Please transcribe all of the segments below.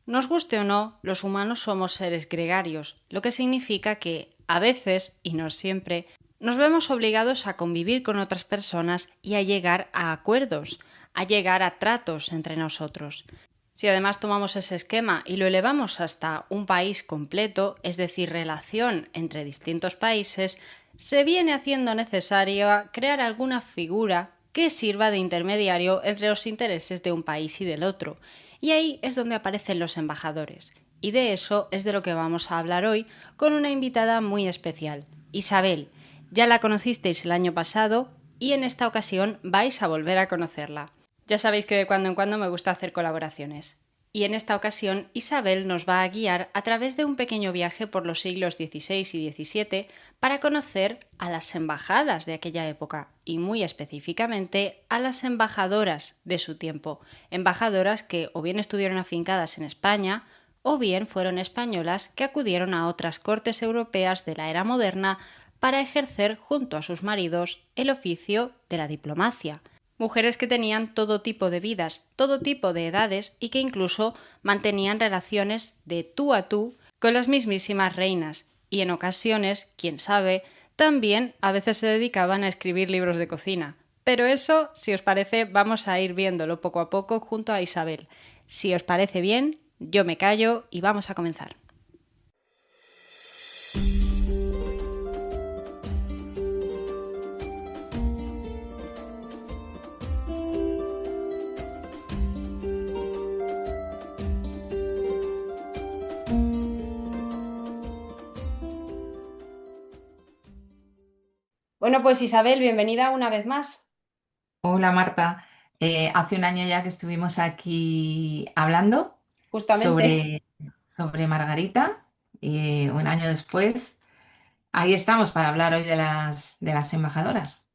Nos guste o no, los humanos somos seres gregarios, lo que significa que, a veces, y no siempre, nos vemos obligados a convivir con otras personas y a llegar a acuerdos, a llegar a tratos entre nosotros. Si además tomamos ese esquema y lo elevamos hasta un país completo, es decir, relación entre distintos países, se viene haciendo necesario crear alguna figura que sirva de intermediario entre los intereses de un país y del otro. Y ahí es donde aparecen los embajadores. Y de eso es de lo que vamos a hablar hoy con una invitada muy especial, Isabel. Ya la conocisteis el año pasado y en esta ocasión vais a volver a conocerla. Ya sabéis que de cuando en cuando me gusta hacer colaboraciones. Y en esta ocasión Isabel nos va a guiar a través de un pequeño viaje por los siglos XVI y XVII para conocer a las embajadas de aquella época y muy específicamente a las embajadoras de su tiempo, embajadoras que o bien estuvieron afincadas en España o bien fueron españolas que acudieron a otras cortes europeas de la era moderna para ejercer junto a sus maridos el oficio de la diplomacia. Mujeres que tenían todo tipo de vidas, todo tipo de edades y que incluso mantenían relaciones de tú a tú con las mismísimas reinas y en ocasiones, quién sabe, también a veces se dedicaban a escribir libros de cocina. Pero eso, si os parece, vamos a ir viéndolo poco a poco junto a Isabel. Si os parece bien, yo me callo y vamos a comenzar. Bueno, pues Isabel, bienvenida una vez más. Hola Marta. Hace un año ya que estuvimos aquí hablando Justamente. sobre, sobre Margarita y un año después, ahí estamos para hablar hoy de las embajadoras.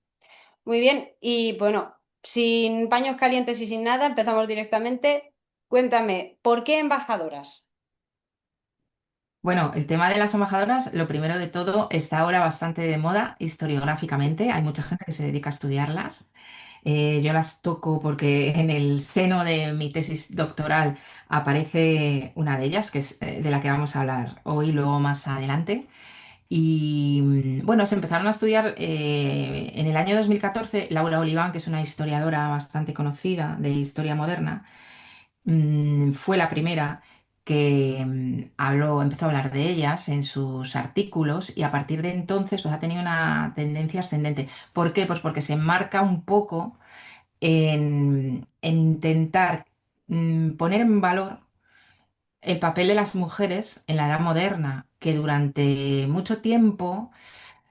Muy bien, y bueno, sin paños calientes y sin nada, empezamos directamente. Cuéntame, ¿por qué embajadoras? Bueno, el tema de las embajadoras, lo primero de todo, está ahora bastante de moda historiográficamente. Hay mucha gente que se dedica a estudiarlas. Yo las toco porque en el seno de mi tesis doctoral aparece una de ellas, que es de la que vamos a hablar hoy y luego más adelante. Y bueno, se empezaron a estudiar en el año 2014. Laura Oliván, que es una historiadora bastante conocida de historia moderna, fue la primera que empezó a hablar de ellas en sus artículos y a partir de entonces pues, ha tenido una tendencia ascendente. ¿Por qué? Pues porque se enmarca un poco en intentar poner en valor el papel de las mujeres en la edad moderna, que durante mucho tiempo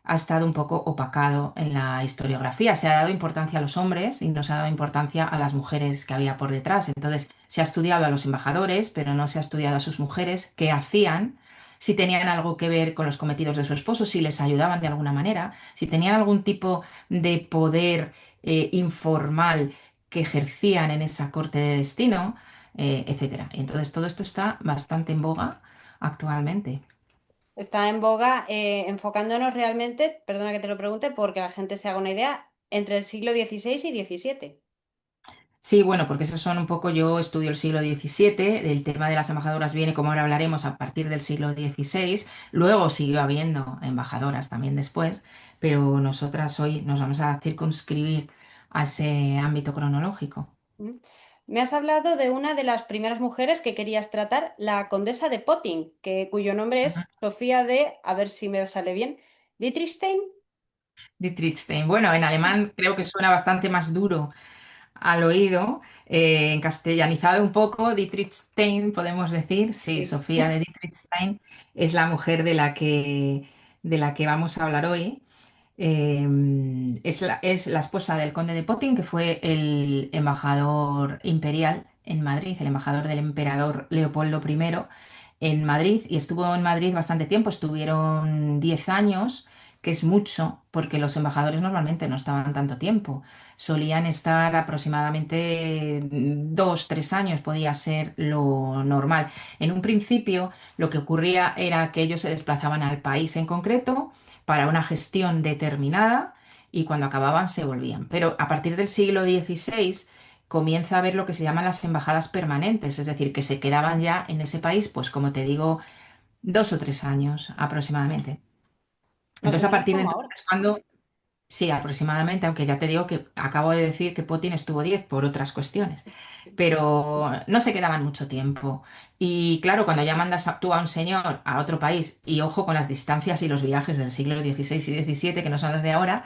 ha estado un poco opacado en la historiografía. Se ha dado importancia a los hombres y no se ha dado importancia a las mujeres que había por detrás. Entonces, se ha estudiado a los embajadores, pero no se ha estudiado a sus mujeres, qué hacían, si tenían algo que ver con los cometidos de su esposo, si les ayudaban de alguna manera, si tenían algún tipo de poder informal que ejercían en esa corte de destino, etcétera. Y entonces, todo esto está bastante en boga actualmente. Está en boga, enfocándonos realmente, perdona que te lo pregunte, porque la gente se haga una idea, entre el siglo XVI y XVII. Sí, bueno, porque esos son un poco, yo estudio el siglo XVII, el tema de las embajadoras viene, como ahora hablaremos, a partir del siglo XVI, luego siguió habiendo embajadoras también después, pero nosotras hoy nos vamos a circunscribir a ese ámbito cronológico. ¿Mm? Me has hablado de una de las primeras mujeres que querías tratar, la condesa de Potting, cuyo nombre Ujú. es Sofía de, a ver si me sale bien, Dietrichstein. Dietrichstein. Bueno, en alemán creo que suena bastante más duro al oído, en castellanizado un poco, Dietrichstein, podemos decir, sí, Sí. Sofía de Dietrichstein es la mujer de la que vamos a hablar hoy. Es la esposa del conde de Potting, que fue el embajador imperial en Madrid, el embajador del emperador Leopoldo I en Madrid, y estuvo en Madrid bastante tiempo, estuvieron 10 años, que es mucho, porque los embajadores normalmente no estaban tanto tiempo, solían estar aproximadamente 2, 3 años, podía ser lo normal. En un principio, lo que ocurría era que ellos se desplazaban al país en concreto, para una gestión determinada y cuando acababan se volvían. Pero a partir del siglo XVI, comienza a haber lo que se llaman las embajadas permanentes, es decir, que se quedaban ya en ese país, pues como te digo, 2 o 3 años aproximadamente. Más o Entonces, a menos partir de como entonces ahora. es cuando, sí, aproximadamente, aunque ya te digo que acabo de decir que Putin estuvo 10 por otras cuestiones, pero no se quedaban mucho tiempo. Y claro, cuando ya mandas tú a un señor a otro país, y ojo con las distancias y los viajes del siglo XVI y XVII, que no son los de ahora,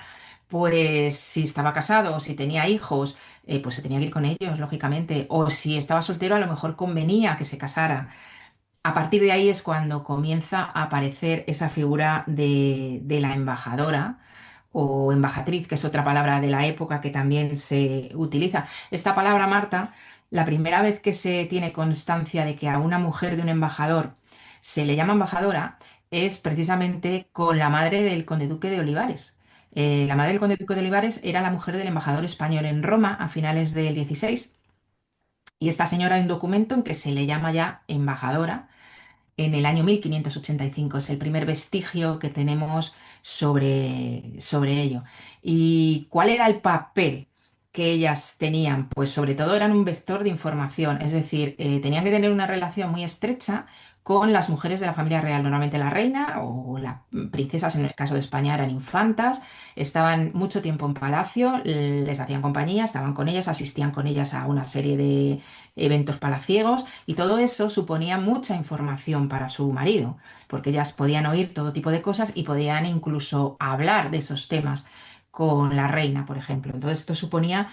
pues si estaba casado o si tenía hijos, pues se tenía que ir con ellos, lógicamente. O si estaba soltero, a lo mejor convenía que se casara. A partir de ahí es cuando comienza a aparecer esa figura de la embajadora o embajatriz, que es otra palabra de la época que también se utiliza. Esta palabra, Marta, la primera vez que se tiene constancia de que a una mujer de un embajador se le llama embajadora es precisamente con la madre del conde duque de Olivares. La madre del conde duque de Olivares era la mujer del embajador español en Roma a finales del 16 y esta señora hay un documento en que se le llama ya embajadora en el año 1585. Es el primer vestigio que tenemos sobre ello. ¿Y cuál era el papel que ellas tenían? Pues sobre todo eran un vector de información, es decir, tenían que tener una relación muy estrecha con las mujeres de la familia real. Normalmente la reina o las princesas, en el caso de España, eran infantas, estaban mucho tiempo en palacio, les hacían compañía, estaban con ellas, asistían con ellas a una serie de eventos palaciegos y todo eso suponía mucha información para su marido, porque ellas podían oír todo tipo de cosas y podían incluso hablar de esos temas con la reina, por ejemplo. Entonces esto suponía,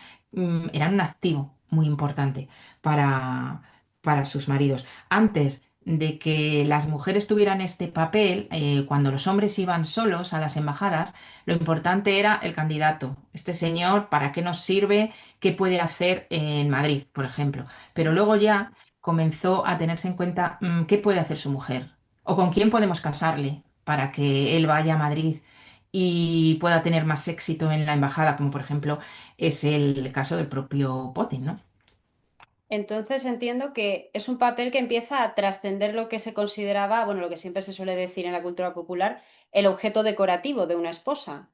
era un activo muy importante para, para sus maridos. Antes de que las mujeres tuvieran este papel, cuando los hombres iban solos a las embajadas, lo importante era el candidato. Este señor, ¿para qué nos sirve? ¿Qué puede hacer en Madrid, por ejemplo? Pero luego ya comenzó a tenerse en cuenta qué puede hacer su mujer o con quién podemos casarle para que él vaya a Madrid y pueda tener más éxito en la embajada, como por ejemplo es el caso del propio Putin, ¿no? Entonces entiendo que es un papel que empieza a trascender lo que se consideraba, bueno, lo que siempre se suele decir en la cultura popular, el objeto decorativo de una esposa.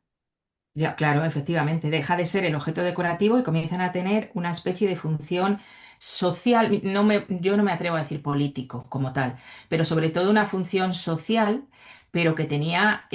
Ya, claro, efectivamente, deja de ser el objeto decorativo y comienzan a tener una especie de función social, yo no me atrevo a decir político como tal, pero sobre todo una función social, pero que tenía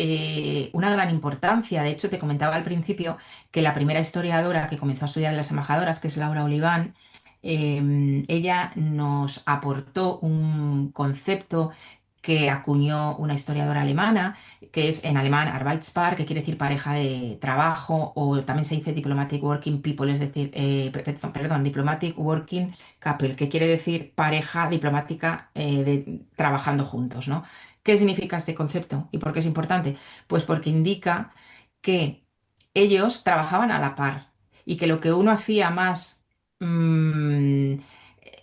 una gran importancia. De hecho, te comentaba al principio que la primera historiadora que comenzó a estudiar en las embajadoras, que es Laura Oliván, ella nos aportó un concepto que acuñó una historiadora alemana que es en alemán Arbeitspaar, que quiere decir pareja de trabajo, o también se dice Diplomatic Working People, es decir, perdón, Diplomatic Working Couple, que quiere decir pareja diplomática trabajando juntos, ¿no? ¿Qué significa este concepto y por qué es importante? Pues porque indica que ellos trabajaban a la par y que lo que uno hacía más mm,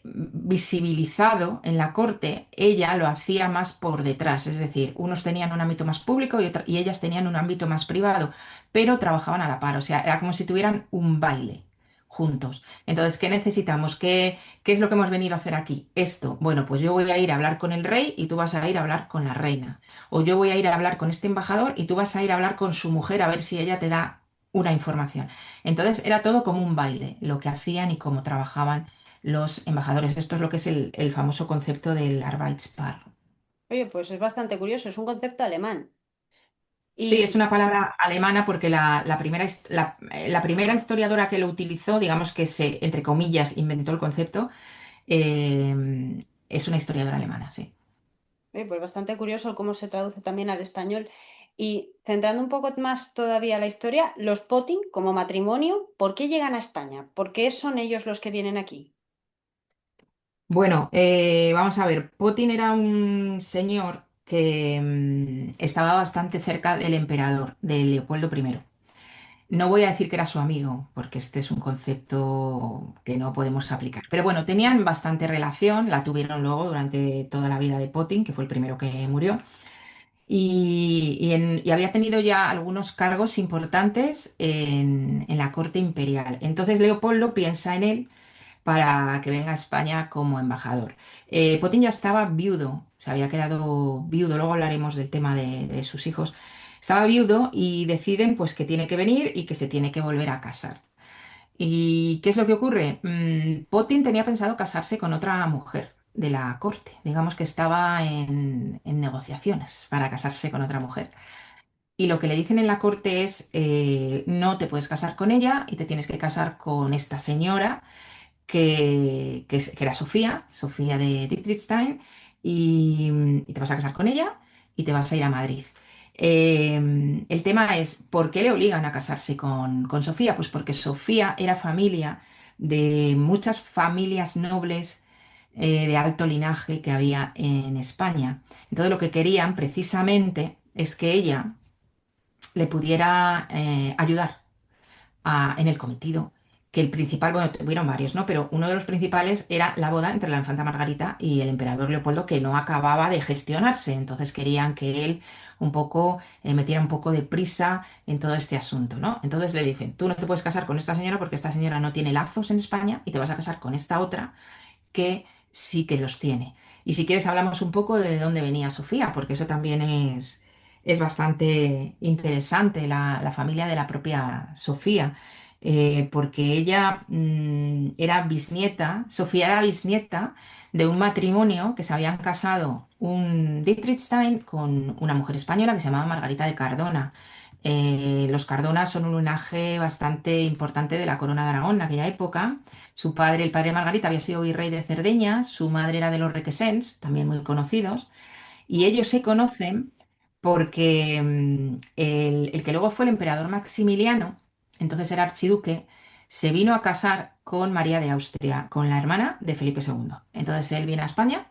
visibilizado en la corte, ella lo hacía más por detrás, es decir, unos tenían un ámbito más público y ellas tenían un ámbito más privado, pero trabajaban a la par, o sea, era como si tuvieran un baile juntos. Entonces, ¿qué necesitamos? ¿Qué es lo que hemos venido a hacer aquí? Esto, bueno, pues yo voy a ir a hablar con el rey y tú vas a ir a hablar con la reina, o yo voy a ir a hablar con este embajador y tú vas a ir a hablar con su mujer a ver si ella te da una información. Entonces, era todo como un baile, lo que hacían y cómo trabajaban los embajadores. Esto es lo que es el famoso concepto del Arbeitspaar. Oye, pues es bastante curioso, es un concepto alemán. Sí, es Y una palabra alemana porque la primera historiadora que lo utilizó, digamos que se, entre comillas, inventó el concepto, es una historiadora alemana, sí. pues bastante curioso cómo se traduce también al español. Y centrando un poco más todavía la historia, los Potting como matrimonio, ¿por qué llegan a España? ¿Por qué son ellos los que vienen aquí? Bueno, vamos a ver, Putin era un señor que estaba bastante cerca del emperador, de Leopoldo I. No voy a decir que era su amigo, porque este es un concepto que no podemos aplicar. Pero bueno, tenían bastante relación, la tuvieron luego durante toda la vida de Putin, que fue el primero que murió, y había tenido ya algunos cargos importantes en la corte imperial. Entonces Leopoldo piensa en él para que venga a España como embajador. Putin ya estaba viudo, se había quedado viudo, luego hablaremos del tema de sus hijos. Estaba viudo y deciden pues que tiene que venir y que se tiene que volver a casar. ¿Y qué es lo que ocurre? Putin tenía pensado casarse con otra mujer de la corte. Digamos que estaba en negociaciones para casarse con otra mujer. Y lo que le dicen en la corte es, no te puedes casar con ella y te tienes que casar con esta señora que era Sofía, Sofía de Liechtenstein, y te vas a casar con ella y te vas a ir a Madrid. El tema es, ¿por qué le obligan a casarse con Sofía? Pues porque Sofía era familia de muchas familias nobles de alto linaje que había en España. Entonces lo que querían precisamente es que ella le pudiera ayudar en el cometido, que el principal, bueno, tuvieron varios, ¿no? Pero uno de los principales era la boda entre la infanta Margarita y el emperador Leopoldo, que no acababa de gestionarse. Entonces querían que él un poco metiera un poco de prisa en todo este asunto, ¿no? Entonces le dicen, tú no te puedes casar con esta señora porque esta señora no tiene lazos en España y te vas a casar con esta otra que sí que los tiene. Y si quieres hablamos un poco de dónde venía Sofía, porque eso también es bastante interesante, la familia de la propia Sofía, porque ella era bisnieta, Sofía era bisnieta de un matrimonio que se habían casado un Dietrichstein con una mujer española que se llamaba Margarita de Cardona. Los Cardona son un linaje bastante importante de la corona de Aragón en aquella época. Su padre, el padre de Margarita, había sido virrey de Cerdeña, su madre era de los Requesens, también muy conocidos, y ellos se conocen porque el que luego fue el emperador Maximiliano, entonces era archiduque, se vino a casar con María de Austria, con la hermana de Felipe II. Entonces él viene a España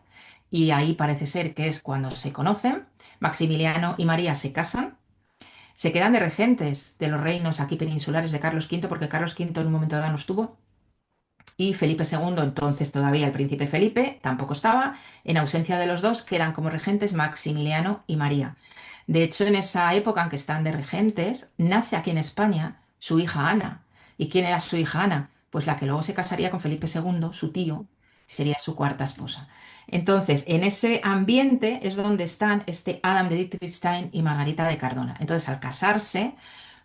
y ahí parece ser que es cuando se conocen. Maximiliano y María se casan. Se quedan de regentes de los reinos aquí peninsulares de Carlos V, porque Carlos V en un momento dado no estuvo, y Felipe II, entonces todavía el príncipe Felipe, tampoco estaba. En ausencia de los dos, quedan como regentes Maximiliano y María. De hecho, en esa época en que están de regentes, nace aquí en España su hija Ana. ¿Y quién era su hija Ana? Pues la que luego se casaría con Felipe II, su tío, sería su cuarta esposa. Entonces, en ese ambiente es donde están este Adam de Dietrichstein y Margarita de Cardona. Entonces, al casarse,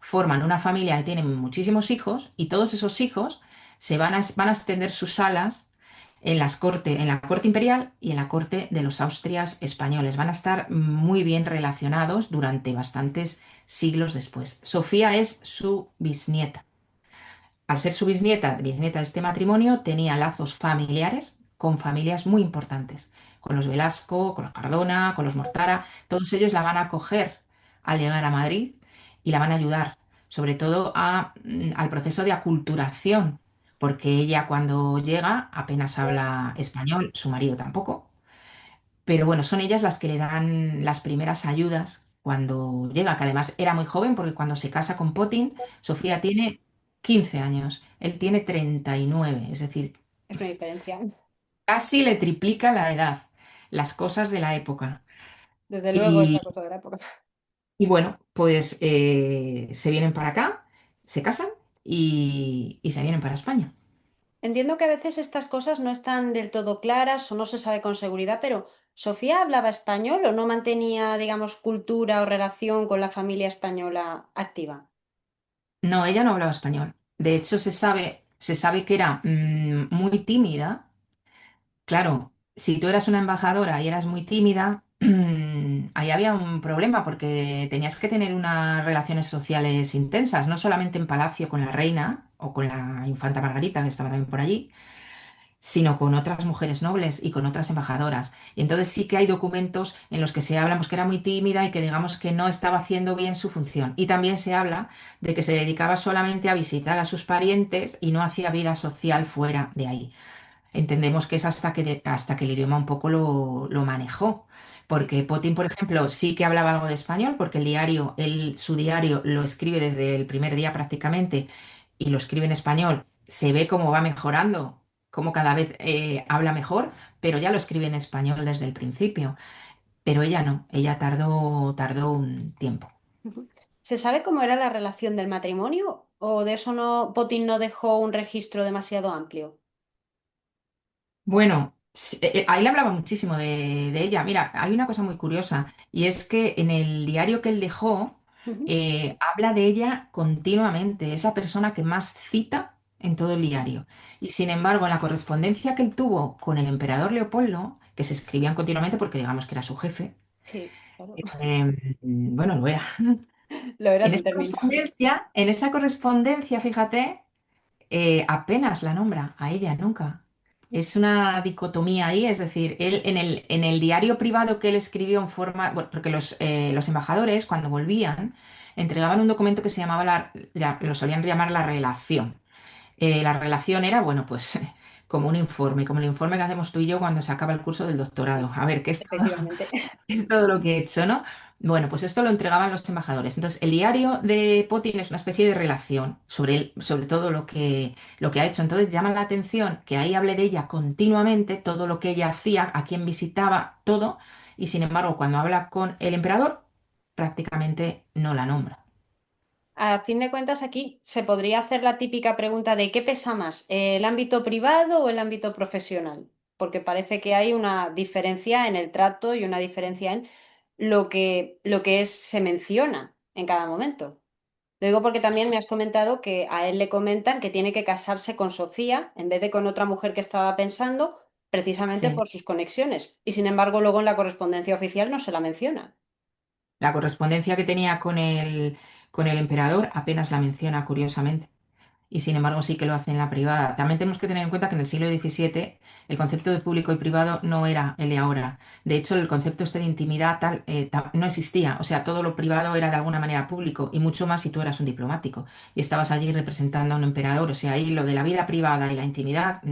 forman una familia que tiene muchísimos hijos y todos esos hijos van a extender sus alas en la corte imperial y en la corte de los Austrias españoles. Van a estar muy bien relacionados durante bastantes siglos después. Sofía es su bisnieta. Al ser su bisnieta de este matrimonio, tenía lazos familiares con familias muy importantes, con los Velasco, con los Cardona, con los Mortara. Todos ellos la van a acoger al llegar a Madrid y la van a ayudar, sobre todo al proceso de aculturación, porque ella cuando llega apenas habla español, su marido tampoco. Pero bueno, son ellas las que le dan las primeras ayudas cuando llega, que además era muy joven porque cuando se casa con Potin, Sofía tiene 15 años, él tiene 39, es decir, Es una diferencia. casi le triplica la edad, las cosas de la época. Desde luego, Y, esa cosa de la época. y bueno, pues se vienen para acá, se casan y se vienen para España. Entiendo que a veces estas cosas no están del todo claras o no se sabe con seguridad, pero ¿Sofía hablaba español o no mantenía, digamos, cultura o relación con la familia española activa? No, ella no hablaba español. De hecho, se sabe que era muy tímida. Claro, si tú eras una embajadora y eras muy tímida, ahí había un problema porque tenías que tener unas relaciones sociales intensas, no solamente en palacio con la reina o con la infanta Margarita, que estaba también por allí, sino con otras mujeres nobles y con otras embajadoras. Y entonces sí que hay documentos en los que se habla pues, que era muy tímida y que digamos que no estaba haciendo bien su función. Y también se habla de que se dedicaba solamente a visitar a sus parientes y no hacía vida social fuera de ahí. Entendemos que es hasta que el idioma un poco lo manejó. Sí. Porque Potín, por ejemplo, sí que hablaba algo de español, porque su diario lo escribe desde el primer día prácticamente y lo escribe en español. Se ve cómo va mejorando, cómo cada vez habla mejor, pero ya lo escribe en español desde el principio. Pero ella no, ella tardó un tiempo. Ujú. ¿Se sabe cómo era la relación del matrimonio o de eso no, Potín no dejó un registro demasiado amplio? Bueno, sí, ahí le hablaba muchísimo de ella. Mira, hay una cosa muy curiosa y es que en el diario que él dejó Ujú. habla de ella continuamente. Es la persona que más cita en todo el diario. Y sin embargo, en la correspondencia que él tuvo con el emperador Leopoldo, que se escribían continuamente porque digamos que era su jefe, Sí, claro. bueno, lo era. Lo era En tu esa término. correspondencia, fíjate, apenas la nombra a ella, nunca. Es una dicotomía ahí, es decir, él en el diario privado que él escribió en forma, bueno, porque los embajadores cuando volvían entregaban un documento que se llamaba lo solían llamar la relación. La relación era, bueno, pues como un informe, como el informe que hacemos tú y yo cuando se acaba el curso del doctorado. Sí, A ver, ¿qué es todo, efectivamente. qué es todo lo que he hecho, ¿no? Bueno, pues esto lo entregaban los embajadores. Entonces, el diario de Putin es una especie de relación sobre él, sobre todo lo que ha hecho. Entonces, llama la atención que ahí hable de ella continuamente, todo lo que ella hacía, a quién visitaba, todo. Y sin embargo, cuando habla con el emperador, prácticamente no la nombra. A fin de cuentas, aquí se podría hacer la típica pregunta de ¿qué pesa más, el ámbito privado o el ámbito profesional? Porque parece que hay una diferencia en el trato y una diferencia en se menciona en cada momento. Lo digo porque también me has comentado que a él le comentan que tiene que casarse con Sofía en vez de con otra mujer que estaba pensando, precisamente Sí. por sus conexiones. Y sin embargo, luego en la correspondencia oficial no se la menciona. La correspondencia que tenía con el emperador apenas la menciona, curiosamente. Y sin embargo sí que lo hace en la privada. También tenemos que tener en cuenta que en el siglo XVII el concepto de público y privado no era el de ahora. De hecho, el concepto este de intimidad tal, no existía. O sea, todo lo privado era de alguna manera público y mucho más si tú eras un diplomático y estabas allí representando a un emperador. O sea, ahí lo de la vida privada y la intimidad,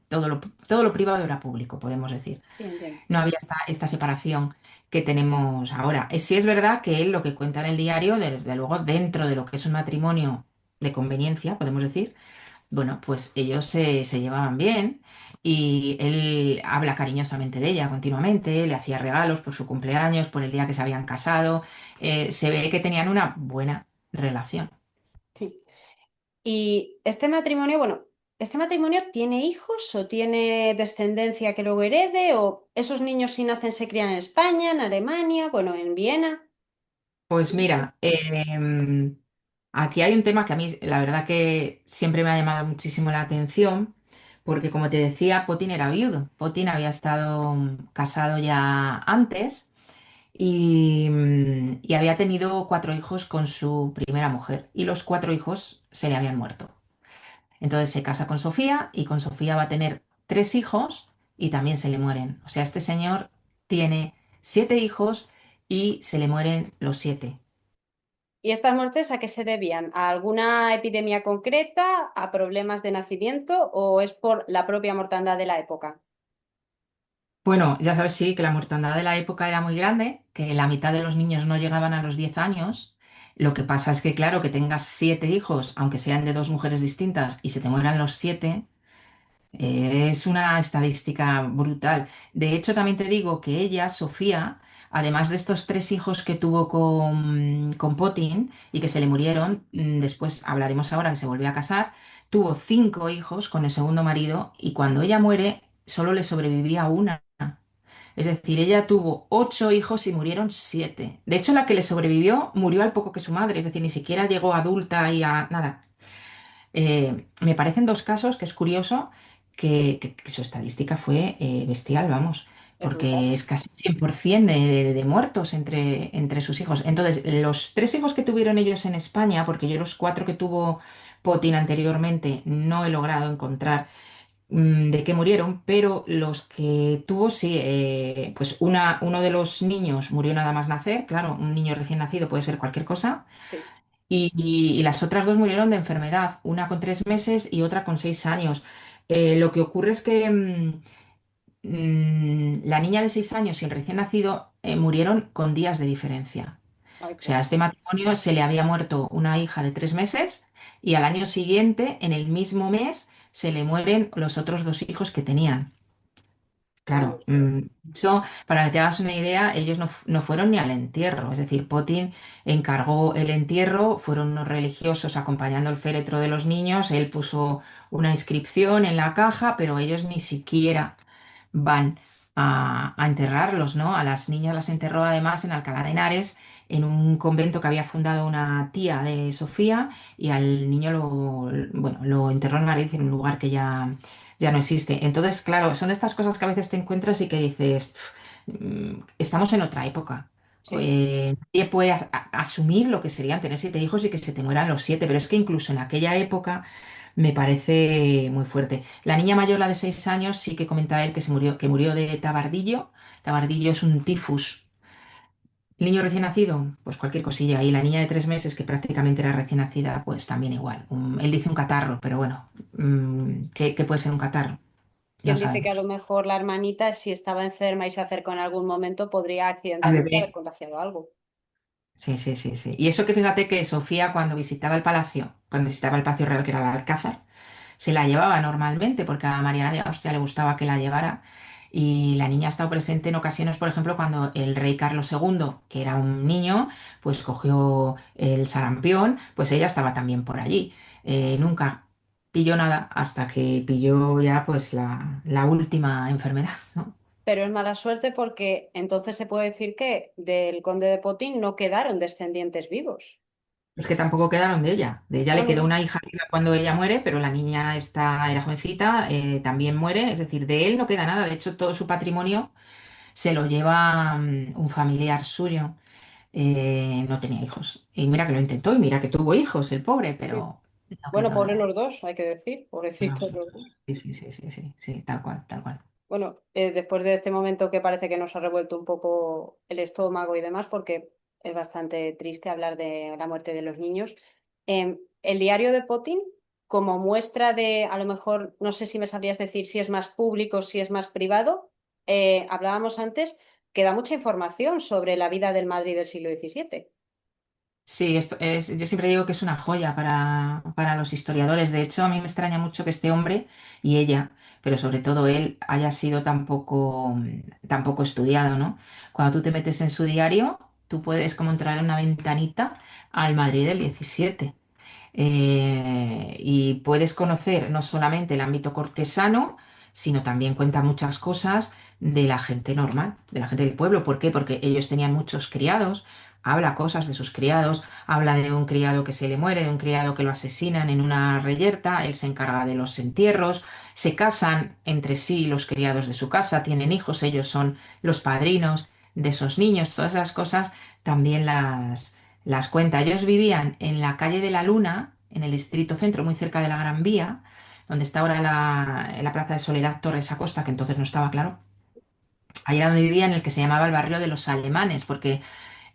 todo lo privado era público, podemos decir. Sí, entiendo. No había esta separación que tenemos ahora. Sí es verdad que él lo que cuenta en el diario, desde luego dentro de lo que es un matrimonio de conveniencia, podemos decir, bueno, pues ellos se llevaban bien y él habla cariñosamente de ella continuamente, le hacía regalos por su cumpleaños, por el día que se habían casado, se ve que tenían una buena relación. Sí. Y este matrimonio, bueno, ¿este matrimonio tiene hijos o tiene descendencia que luego herede? ¿O esos niños si nacen se crían en España, en Alemania, bueno, en Viena? Pues mira, aquí hay un tema que a mí la verdad que siempre me ha llamado muchísimo la atención, porque como te decía, Putin era viudo. Putin había estado casado ya antes y había tenido cuatro hijos con su primera mujer y los cuatro hijos se le habían muerto. Entonces se casa con Sofía y con Sofía va a tener tres hijos y también se le mueren. O sea, este señor tiene siete hijos y se le mueren los siete. ¿Y estas muertes a qué se debían? ¿A alguna epidemia concreta, a problemas de nacimiento o es por la propia mortandad de la época? Bueno, ya sabes, sí, que la mortandad de la época era muy grande, que la mitad de los niños no llegaban a los 10 años. Lo que pasa es que, claro, que tengas siete hijos, aunque sean de dos mujeres distintas, y se te mueran los siete, es una estadística brutal. De hecho, también te digo que ella, Sofía, además de estos tres hijos que tuvo con Putin y que se le murieron, después hablaremos ahora que se volvió a casar, tuvo cinco hijos con el segundo marido y cuando ella muere solo le sobrevivía una. Es decir, ella tuvo ocho hijos y murieron siete. De hecho, la que le sobrevivió murió al poco que su madre, es decir, ni siquiera llegó adulta y a nada. Me parecen dos casos que es curioso que su estadística fue bestial, vamos, Es brutal. porque es casi 100% de muertos entre sus hijos. Entonces, los tres hijos que tuvieron ellos en España, porque yo los cuatro que tuvo Putin anteriormente no he logrado encontrar de qué murieron, pero los que tuvo, sí, pues uno de los niños murió nada más nacer, claro, un niño recién nacido puede ser cualquier cosa, Sí. y las otras dos murieron de enfermedad, una con 3 meses y otra con 6 años. Lo que ocurre es que la niña de 6 años y el recién nacido murieron con días de diferencia. Ay, O sea, a este matrimonio se le había muerto una hija de 3 meses y al año siguiente, en el mismo mes, se le mueren los otros dos hijos que tenían. Claro, pobrecito. eso, para que te hagas una idea, ellos no fueron ni al entierro, es decir, Putin encargó el entierro, fueron unos religiosos acompañando el féretro de los niños, él puso una inscripción en la caja, pero ellos ni siquiera van. a enterrarlos, ¿no? A las niñas las enterró además en Alcalá de Henares, en un convento que había fundado una tía de Sofía, y al niño bueno, lo enterró en Madrid en un lugar que ya no existe. Entonces, claro, son de estas cosas que a veces te encuentras y que dices, estamos en otra época. Sí. Nadie puede asumir lo que serían tener 7 hijos y que se te mueran los 7, pero es que incluso en aquella época me parece muy fuerte. La niña mayor, la de 6 años, sí que comentaba él que murió de tabardillo. Tabardillo es un tifus. El niño recién nacido, pues cualquier cosilla. Y la niña de 3 meses, que prácticamente era recién nacida, pues también igual. Él dice un catarro, pero bueno, ¿qué puede ser un catarro? No ¿Quién dice que a lo sabemos. mejor la hermanita, si estaba enferma y se acercó en algún momento, podría Al accidentalmente haber bebé. contagiado algo? Sí, sí, sí, sí. Y eso que fíjate que Sofía, cuando visitaba el palacio, cuando visitaba el Palacio Real, que era el Alcázar, se la llevaba normalmente porque a Mariana de Austria le gustaba que la llevara, y la niña ha estado presente en ocasiones, por ejemplo, cuando el rey Carlos II, que era un niño, pues cogió el sarampión, pues ella estaba también por allí. Nunca pilló nada hasta que pilló ya pues la última enfermedad, ¿no? Pero es mala suerte porque entonces se puede decir que del conde de Potín no quedaron descendientes vivos. Es que tampoco quedaron de ella. De ella No, le no, quedó no. una hija viva cuando ella muere, pero la niña era jovencita, también muere. Es decir, de él no queda nada. De hecho, todo su patrimonio se lo lleva un familiar suyo. No tenía hijos. Y mira que lo intentó y mira que tuvo hijos, el pobre, Sí. pero no Bueno, quedó pobres nada. los dos, hay que decir, Los pobrecitos los otros. dos. Sí, sí, sí, sí, sí, sí, tal cual, tal cual. Bueno, después de este momento que parece que nos ha revuelto un poco el estómago y demás, porque es bastante triste hablar de la muerte de los niños, el diario de Putin, como muestra de, a lo mejor, no sé si me sabrías decir si es más público, si es más privado, hablábamos antes que da mucha información sobre la vida del Madrid del siglo XVII. Sí, yo siempre digo que es una joya para los historiadores. De hecho, a mí me extraña mucho que este hombre y ella, pero sobre todo él, haya sido tan poco estudiado, ¿no? Cuando tú te metes en su diario, tú puedes como entrar en una ventanita al Madrid del 17. Y puedes conocer no solamente el ámbito cortesano, sino también cuenta muchas cosas de la gente normal, de la gente del pueblo. ¿Por qué? Porque ellos tenían muchos criados, habla cosas de sus criados, habla de un criado que se le muere, de un criado que lo asesinan en una reyerta, él se encarga de los entierros, se casan entre sí los criados de su casa, tienen hijos, ellos son los padrinos de esos niños, todas esas cosas también las cuenta. Ellos vivían en la calle de la Luna, en el distrito centro, muy cerca de la Gran Vía, donde está ahora la Plaza de Soledad Torres Acosta, que entonces no estaba claro. Allí era donde vivía, en el que se llamaba el barrio de los alemanes, porque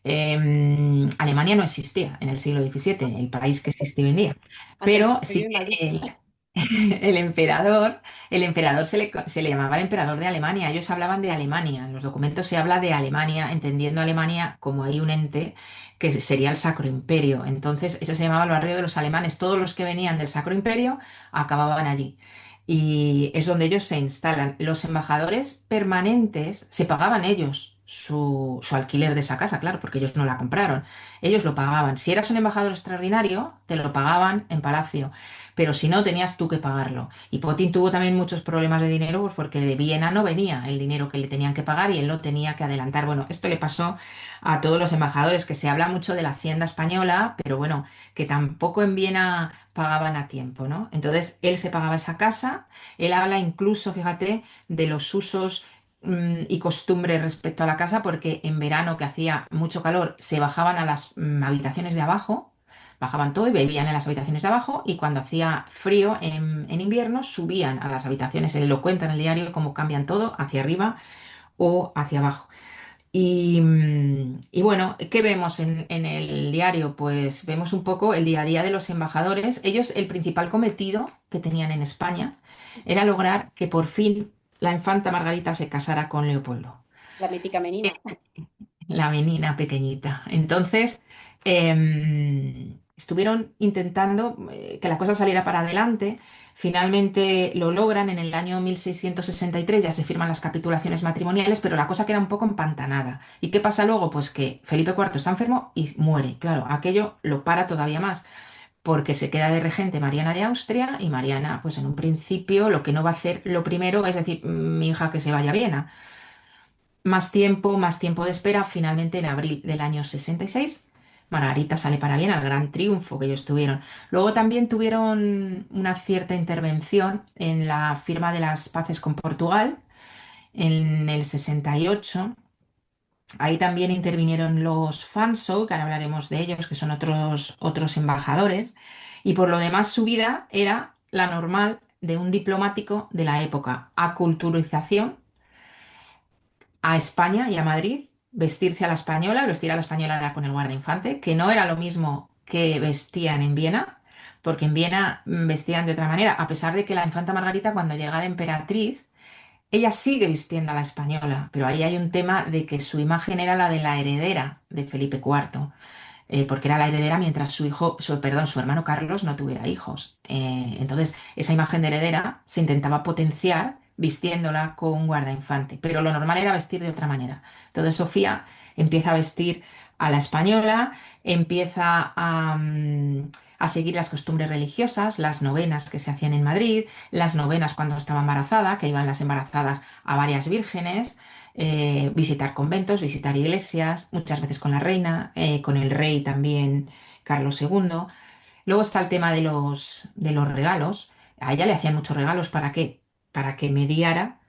Alemania no existía en el siglo XVII, el país que existe hoy en día. Antes Pero yo sí y que Maldito. el emperador, el emperador se le llamaba el emperador de Alemania. Ellos hablaban de Alemania. En los documentos se habla de Alemania, entendiendo Alemania como hay un ente que sería el Sacro Imperio. Entonces, eso se llamaba el barrio de los alemanes. Todos los que venían del Sacro Imperio acababan allí. Y es donde ellos se instalan. Los embajadores permanentes se pagaban ellos su alquiler de esa casa, claro, porque ellos no la compraron. Ellos lo pagaban. Si eras un embajador extraordinario, te lo pagaban en palacio, pero si no, tenías tú que pagarlo. Y Putin tuvo también muchos problemas de dinero, pues porque de Viena no venía el dinero que le tenían que pagar y él lo tenía que adelantar. Bueno, esto le pasó a todos los embajadores, que se habla mucho de la hacienda española, pero bueno, que tampoco en Viena pagaban a tiempo, ¿no? Entonces él se pagaba esa casa, él habla incluso, fíjate, de los usos y costumbres respecto a la casa, porque en verano, que hacía mucho calor, se bajaban a las habitaciones de abajo, bajaban todo y bebían en las habitaciones de abajo, y cuando hacía frío en invierno subían a las habitaciones. Él lo cuenta en el diario cómo cambian todo hacia arriba o hacia abajo. Y bueno, ¿qué vemos en el diario? Pues vemos un poco el día a día de los embajadores. Ellos, el principal cometido que tenían en España era lograr que por fin la infanta Margarita se casara con Leopoldo, La mítica menina. la menina pequeñita. Entonces, estuvieron intentando que la cosa saliera para adelante. Finalmente lo logran en el año 1663, ya se firman las capitulaciones matrimoniales, pero la cosa queda un poco empantanada. ¿Y qué pasa luego? Pues que Felipe IV está enfermo y muere. Claro, aquello lo para todavía más, porque se queda de regente Mariana de Austria, y Mariana, pues en un principio lo que no va a hacer lo primero es decir, mi hija que se vaya a Viena. más tiempo de espera. Finalmente, en abril del año 66, Margarita sale para bien al gran triunfo que ellos tuvieron. Luego también tuvieron una cierta intervención en la firma de las paces con Portugal en el 68. Ahí también intervinieron los Fanshawe, que ahora hablaremos de ellos, que son otros embajadores. Y por lo demás, su vida era la normal de un diplomático de la época: aculturización a España y a Madrid, vestirse a la española. El vestir a la española era con el guardainfante, que no era lo mismo que vestían en Viena, porque en Viena vestían de otra manera, a pesar de que la infanta Margarita, cuando llega de emperatriz, ella sigue vistiendo a la española, pero ahí hay un tema de que su imagen era la de la heredera de Felipe IV, porque era la heredera mientras perdón, su hermano Carlos no tuviera hijos. Entonces, esa imagen de heredera se intentaba potenciar vistiéndola con guardainfante, pero lo normal era vestir de otra manera. Entonces, Sofía empieza a vestir a la española, empieza a seguir las costumbres religiosas, las novenas que se hacían en Madrid, las novenas cuando estaba embarazada, que iban las embarazadas a varias vírgenes, visitar conventos, visitar iglesias, muchas veces con la reina, con el rey también, Carlos II. Luego está el tema de los regalos. A ella le hacían muchos regalos. ¿Para qué? Para que mediara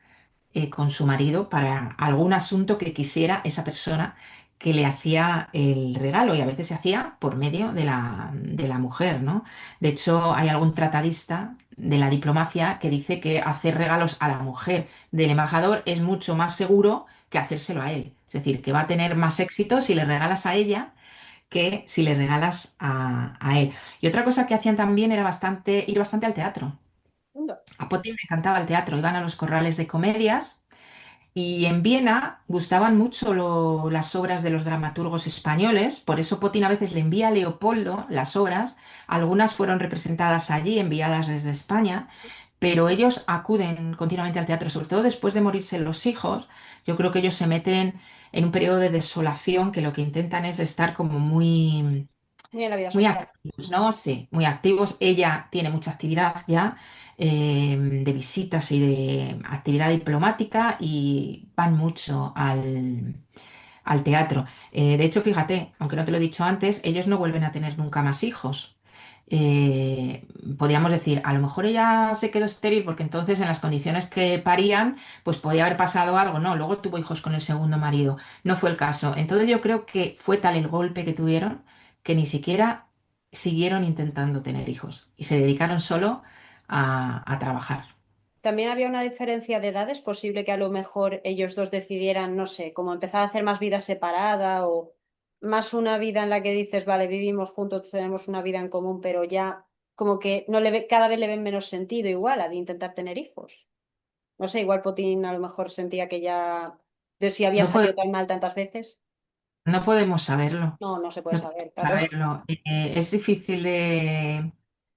con su marido para algún asunto que quisiera esa persona que le hacía el regalo, y a veces se hacía por medio de la mujer, ¿no? De hecho, hay algún tratadista de la diplomacia que dice que hacer regalos a la mujer del embajador es mucho más seguro que hacérselo a él. Es decir, que va a tener más éxito si le regalas a ella que si le regalas a él. Y otra cosa que hacían también era ir bastante al teatro. Anda. A Putin le encantaba el teatro, iban a los corrales de comedias, y en Viena gustaban mucho las obras de los dramaturgos españoles. Por eso Potin a veces le envía a Leopoldo las obras. Algunas fueron representadas allí, enviadas desde España, pero ellos acuden continuamente al teatro, sobre todo después de morirse los hijos. Yo creo que ellos se meten en un periodo de desolación, que lo que intentan es estar como muy, Ni en la vida muy social. activos, ¿no? Sí, muy activos. Ella tiene mucha actividad ya, de visitas y de actividad diplomática, y van mucho al teatro. De hecho, fíjate, aunque no te lo he dicho antes, ellos no vuelven a tener nunca más hijos. Podríamos decir, a lo mejor ella se quedó estéril porque entonces en las condiciones que parían, pues podía haber pasado algo. No, luego tuvo hijos con el segundo marido. No fue el caso. Entonces yo creo que fue tal el golpe que tuvieron que ni siquiera siguieron intentando tener hijos y se dedicaron solo a trabajar. También había una diferencia de edades, posible que a lo mejor ellos dos decidieran, no sé, como empezar a hacer más vida separada o más una vida en la que dices, vale, vivimos juntos, tenemos una vida en común, pero ya como que no le cada vez le ven menos sentido igual a de intentar tener hijos. No sé, igual Putin a lo mejor sentía que ya de si había No salido puede- tan mal tantas veces. no podemos saberlo. No, no se puede No saber, claro. saberlo. Es difícil de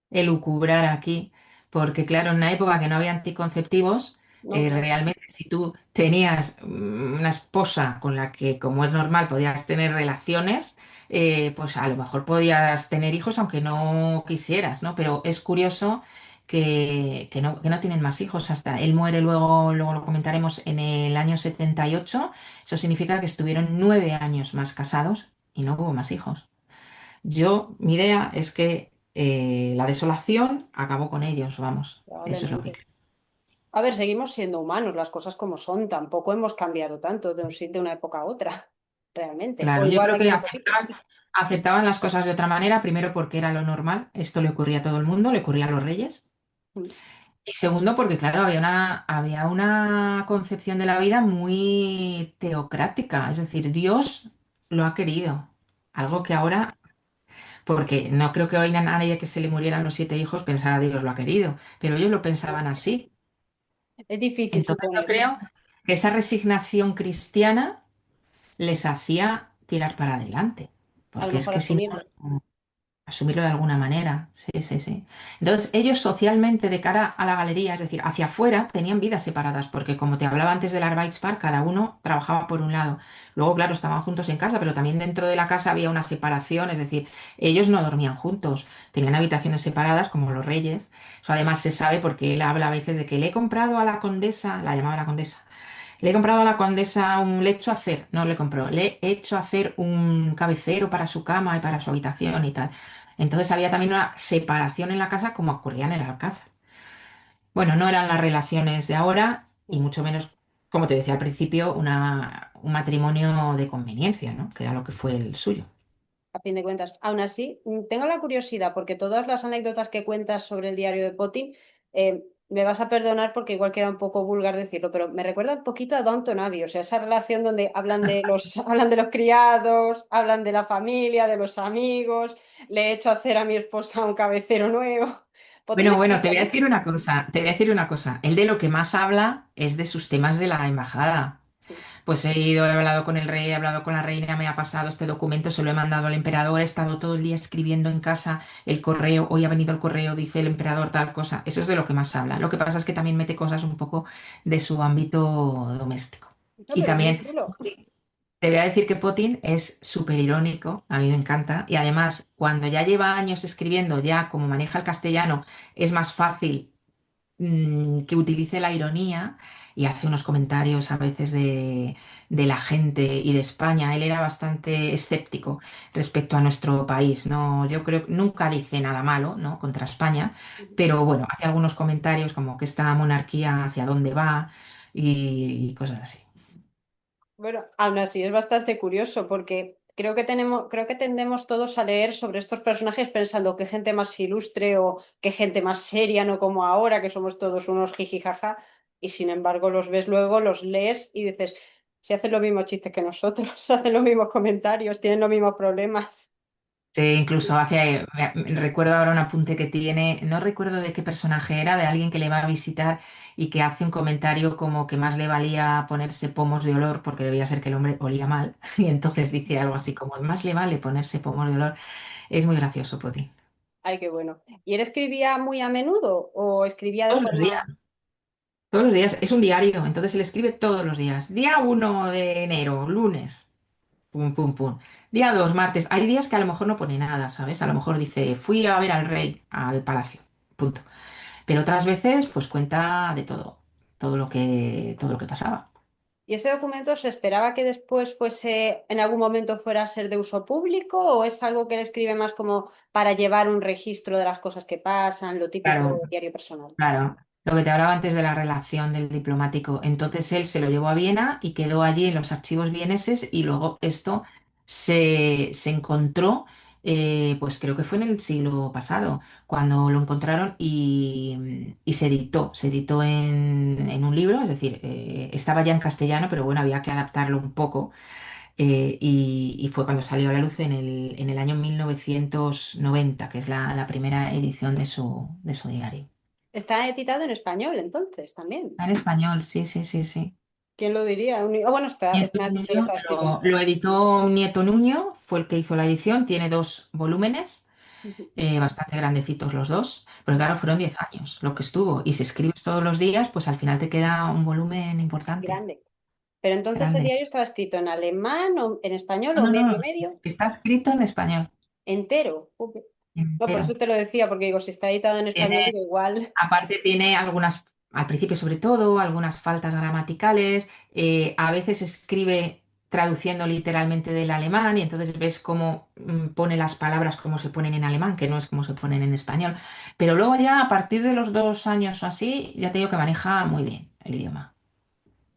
elucubrar aquí, porque claro, en una época que no había anticonceptivos, No, claro. realmente si tú tenías una esposa con la que, como es normal, podías tener relaciones, pues a lo mejor podías tener hijos aunque no quisieras, ¿no? Pero es curioso que no tienen más hijos hasta él muere, luego lo comentaremos, en el año 78. Eso significa que estuvieron 9 años más casados y no hubo más hijos. Mi idea es que la desolación acabó con ellos, vamos. Eso es lo que Probablemente. creo. A ver, seguimos siendo humanos, las cosas como son, tampoco hemos cambiado tanto de una época a otra, realmente. O Claro, yo igual creo que alguien un poquito, sí. aceptaban las cosas de otra manera, primero porque era lo normal, esto le ocurría a todo el mundo, le ocurría a los reyes. Mm. Y segundo, porque claro, había una concepción de la vida muy teocrática, es decir, Dios lo ha querido. Algo Sí, que ahora, porque no creo que hoy a nadie que se le murieran los 7 hijos pensara Dios lo ha querido, pero ellos lo no. pensaban así. Es difícil Entonces yo suponer. creo que esa resignación cristiana les hacía tirar para adelante, A lo porque es mejor que si asumirlo. no, asumirlo de alguna manera. Sí, sí, sí. Entonces, ellos socialmente, de cara a la galería, es decir, hacia afuera, tenían vidas separadas, porque como te hablaba antes del Arbeitspar, cada uno trabajaba por un lado. Luego, claro, estaban juntos en casa, pero también dentro de la casa había una separación, es decir, ellos no dormían juntos, tenían habitaciones separadas, como los reyes. Eso además se sabe porque él habla a veces de que le he comprado a la condesa, la llamaba la condesa, Le he comprado a la condesa un, le he hecho hacer, no le compró, le he hecho hacer un cabecero para su cama y para su habitación y tal. Entonces había también una separación en la casa como ocurría en el Alcázar. Bueno, no eran las relaciones de ahora y mucho menos, como te decía al principio, un matrimonio de conveniencia, ¿no? Que era lo que fue el suyo. A fin de cuentas. Aún así, tengo la curiosidad, porque todas las anécdotas que cuentas sobre el diario de Putin, me vas a perdonar porque igual queda un poco vulgar decirlo, pero me recuerda un poquito a Downton Abbey, o sea, esa relación donde hablan de los, hablan de los criados, hablan de la familia, de los amigos, le he hecho hacer a mi esposa un cabecero nuevo. Putin Bueno, es bueno, te mucho voy a de decir eso. una cosa, te voy a decir una cosa. Él de lo que más habla es de sus temas de la embajada. Sí. Pues he ido, he hablado con el rey, he hablado con la reina, me ha pasado este documento, se lo he mandado al emperador, he estado todo el día escribiendo en casa el correo, hoy ha venido el correo, dice el emperador tal cosa. Eso es de lo que más habla. Lo que pasa es que también mete cosas un poco de su ámbito doméstico. No, Y pero muy también chulo. te voy a decir que Putin es súper irónico, a mí me encanta, y además cuando ya lleva años escribiendo, ya como maneja el castellano, es más fácil que utilice la ironía y hace unos comentarios a veces de la gente y de España. Él era bastante escéptico respecto a nuestro país, ¿no? Yo creo que nunca dice nada malo, ¿no? Contra España, pero bueno, hace algunos comentarios como que esta monarquía hacia dónde va y cosas así. Bueno, aún así es bastante curioso porque creo que tendemos todos a leer sobre estos personajes pensando qué gente más ilustre o qué gente más seria, no como ahora, que somos todos unos jijijaja, y sin embargo los ves luego, los lees y dices, si hacen los mismos chistes que nosotros, hacen los mismos comentarios, tienen los mismos problemas. Sí, incluso hace, recuerdo ahora un apunte que tiene, no recuerdo de qué personaje era, de alguien que le va a visitar y que hace un comentario como que más le valía ponerse pomos de olor porque debía ser que el hombre olía mal. Y entonces dice algo así como, más le vale ponerse pomos de olor. Es muy gracioso, Poti. Ay, qué bueno. ¿Y él escribía muy a menudo o escribía de Todos los días. forma... Todos los días. Es un diario, entonces él escribe todos los días. Día 1 de enero, lunes. Pum, pum, pum. Día 2 martes. Hay días que a lo mejor no pone nada, ¿sabes? A lo mejor dice, fui a ver al rey al palacio. Punto. Pero otras veces, pues cuenta de todo, todo lo que pasaba. ¿Y ese documento se esperaba que después fuese, en algún momento fuera a ser de uso público o es algo que él escribe más como para llevar un registro de las cosas que pasan, lo típico Claro, de diario personal? claro. Lo que te hablaba antes de la relación del diplomático. Entonces él se lo llevó a Viena y quedó allí en los archivos vieneses y luego esto se encontró, pues creo que fue en el siglo pasado, cuando lo encontraron y se editó en un libro, es decir, estaba ya en castellano, pero bueno, había que adaptarlo un poco. Y fue cuando salió a la luz en el año 1990, que es la primera edición de su diario. Está editado en español, entonces, también. En español, sí, sí, sí, sí. ¿Quién lo diría? Bueno, Nieto me has dicho que Nuño estaba escrito en lo español. editó Nieto Nuño, fue el que hizo la edición, tiene dos volúmenes, Ujú. bastante grandecitos los dos, pero claro, fueron 10 años lo que estuvo. Y si escribes todos los días, pues al final te queda un volumen importante, Grande. Pero entonces el grande. diario estaba escrito en alemán o en español No, o no, medio no, medio, está escrito en español, entero. No, por eso entero. te lo decía, porque digo, si está editado en español, Tiene digo igual. Aparte tiene algunas, al principio sobre todo, algunas faltas gramaticales, a veces escribe traduciendo literalmente del alemán y entonces ves cómo pone las palabras como se ponen en alemán, que no es como se ponen en español. Pero luego ya a partir de los 2 años o así, ya te digo que maneja muy bien el idioma.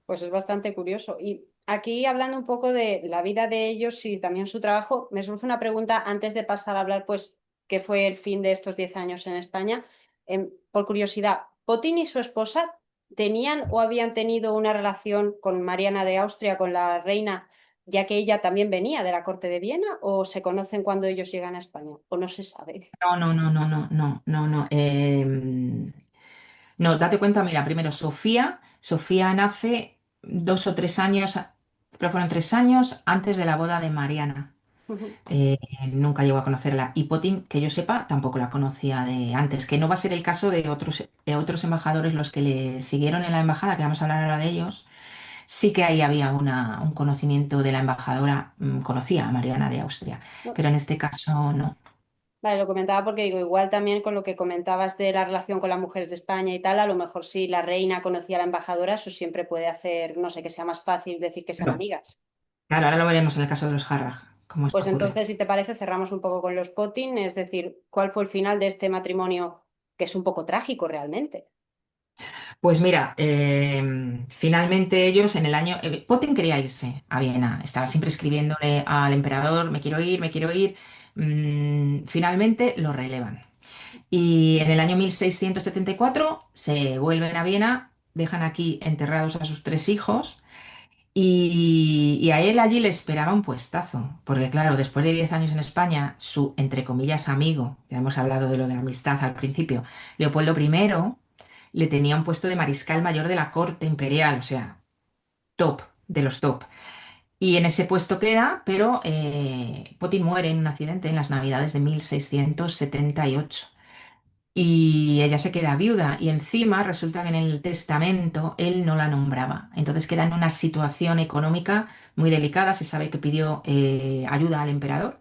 Pues es bastante curioso. Y aquí hablando un poco de la vida de ellos y también su trabajo, me surge una pregunta antes de pasar a hablar, pues, qué fue el fin de estos 10 años en España. Por curiosidad, ¿Potín y su esposa tenían o habían tenido una relación con Mariana de Austria, con la reina, ya que ella también venía de la corte de Viena, o se conocen cuando ellos llegan a España? ¿O no se sabe? No, no, no, no, no, no, no, no. No, date cuenta, mira, primero Sofía nace 2 o 3 años, creo que fueron 3 años antes de la boda de Mariana. Eh, Nunca llegó a conocerla. Y Potin, que yo sepa, tampoco la conocía de antes, que no va a ser el caso de otros embajadores, los que le siguieron en la embajada, que vamos a hablar ahora de ellos. Sí que ahí había un conocimiento de la embajadora, conocía a Mariana de Austria, No, pero en este caso no. Vale, lo comentaba porque digo, igual también con lo que comentabas de la relación con las mujeres de España y tal, a lo mejor si la reina conocía a la embajadora, eso siempre puede hacer, no sé, que sea más fácil decir que sean Claro, amigas. claro, ahora lo veremos en el caso de los Harrag, cómo esto Pues ocurre. entonces, si te parece, cerramos un poco con los Potin, es decir, ¿cuál fue el final de este matrimonio que es un poco trágico realmente? Pues mira, finalmente ellos en el año... Putin quería irse a Viena, estaba siempre escribiéndole al emperador, me quiero ir, me quiero ir. Finalmente lo relevan. Y en el año 1674 se vuelven a Viena, dejan aquí enterrados a sus tres hijos y a él allí le esperaba un puestazo, porque claro, después de 10 años en España, su, entre comillas, amigo, ya hemos hablado de lo de la amistad al principio, Leopoldo I, le tenía un puesto de mariscal mayor de la corte imperial, o sea, top, de los top. Y en ese puesto queda, pero Putin muere en un accidente en las Navidades de 1678. Y ella se queda viuda y encima resulta que en el testamento él no la nombraba. Entonces queda en una situación económica muy delicada. Se sabe que pidió ayuda al emperador.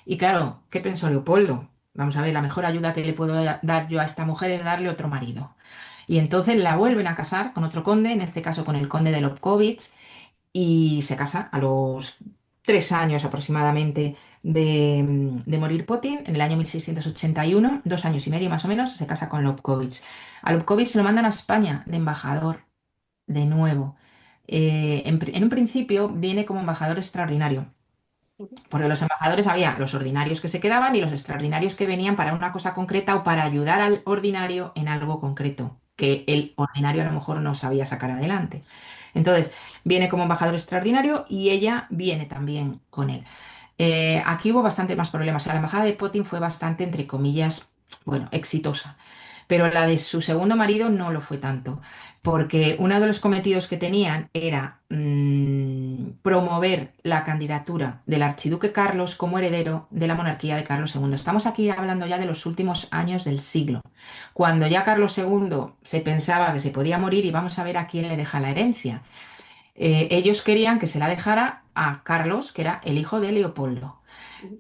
Y claro, ¿qué pensó Leopoldo? Vamos a ver, la mejor ayuda que le puedo dar yo a esta mujer es darle otro marido. Y entonces la vuelven a casar con otro conde, en este caso con el conde de Lobkowitz, y se casa a los 3 años aproximadamente de morir Putin, en el año 1681, 2 años y medio más o menos, se casa con Lobkowitz. A Lobkowitz se lo mandan a España de embajador, de nuevo. En un principio viene como embajador extraordinario, porque los embajadores había los ordinarios que se quedaban y los extraordinarios que venían para una cosa concreta o para ayudar al ordinario en algo concreto, que el ordinario a lo mejor no sabía sacar adelante. Entonces, viene como embajador extraordinario y ella viene también con él. Aquí hubo bastante más problemas. O sea, la embajada de Putin fue bastante, entre comillas, bueno, exitosa. Pero la de su segundo marido no lo fue tanto, porque uno de los cometidos que tenían era promover la candidatura del archiduque Carlos como heredero de la monarquía de Carlos II. Estamos aquí hablando ya de los últimos años del siglo, cuando ya Carlos II se pensaba que se podía morir y vamos a ver a quién le deja la herencia. Ellos querían que se la dejara a Carlos, que era el hijo de Leopoldo.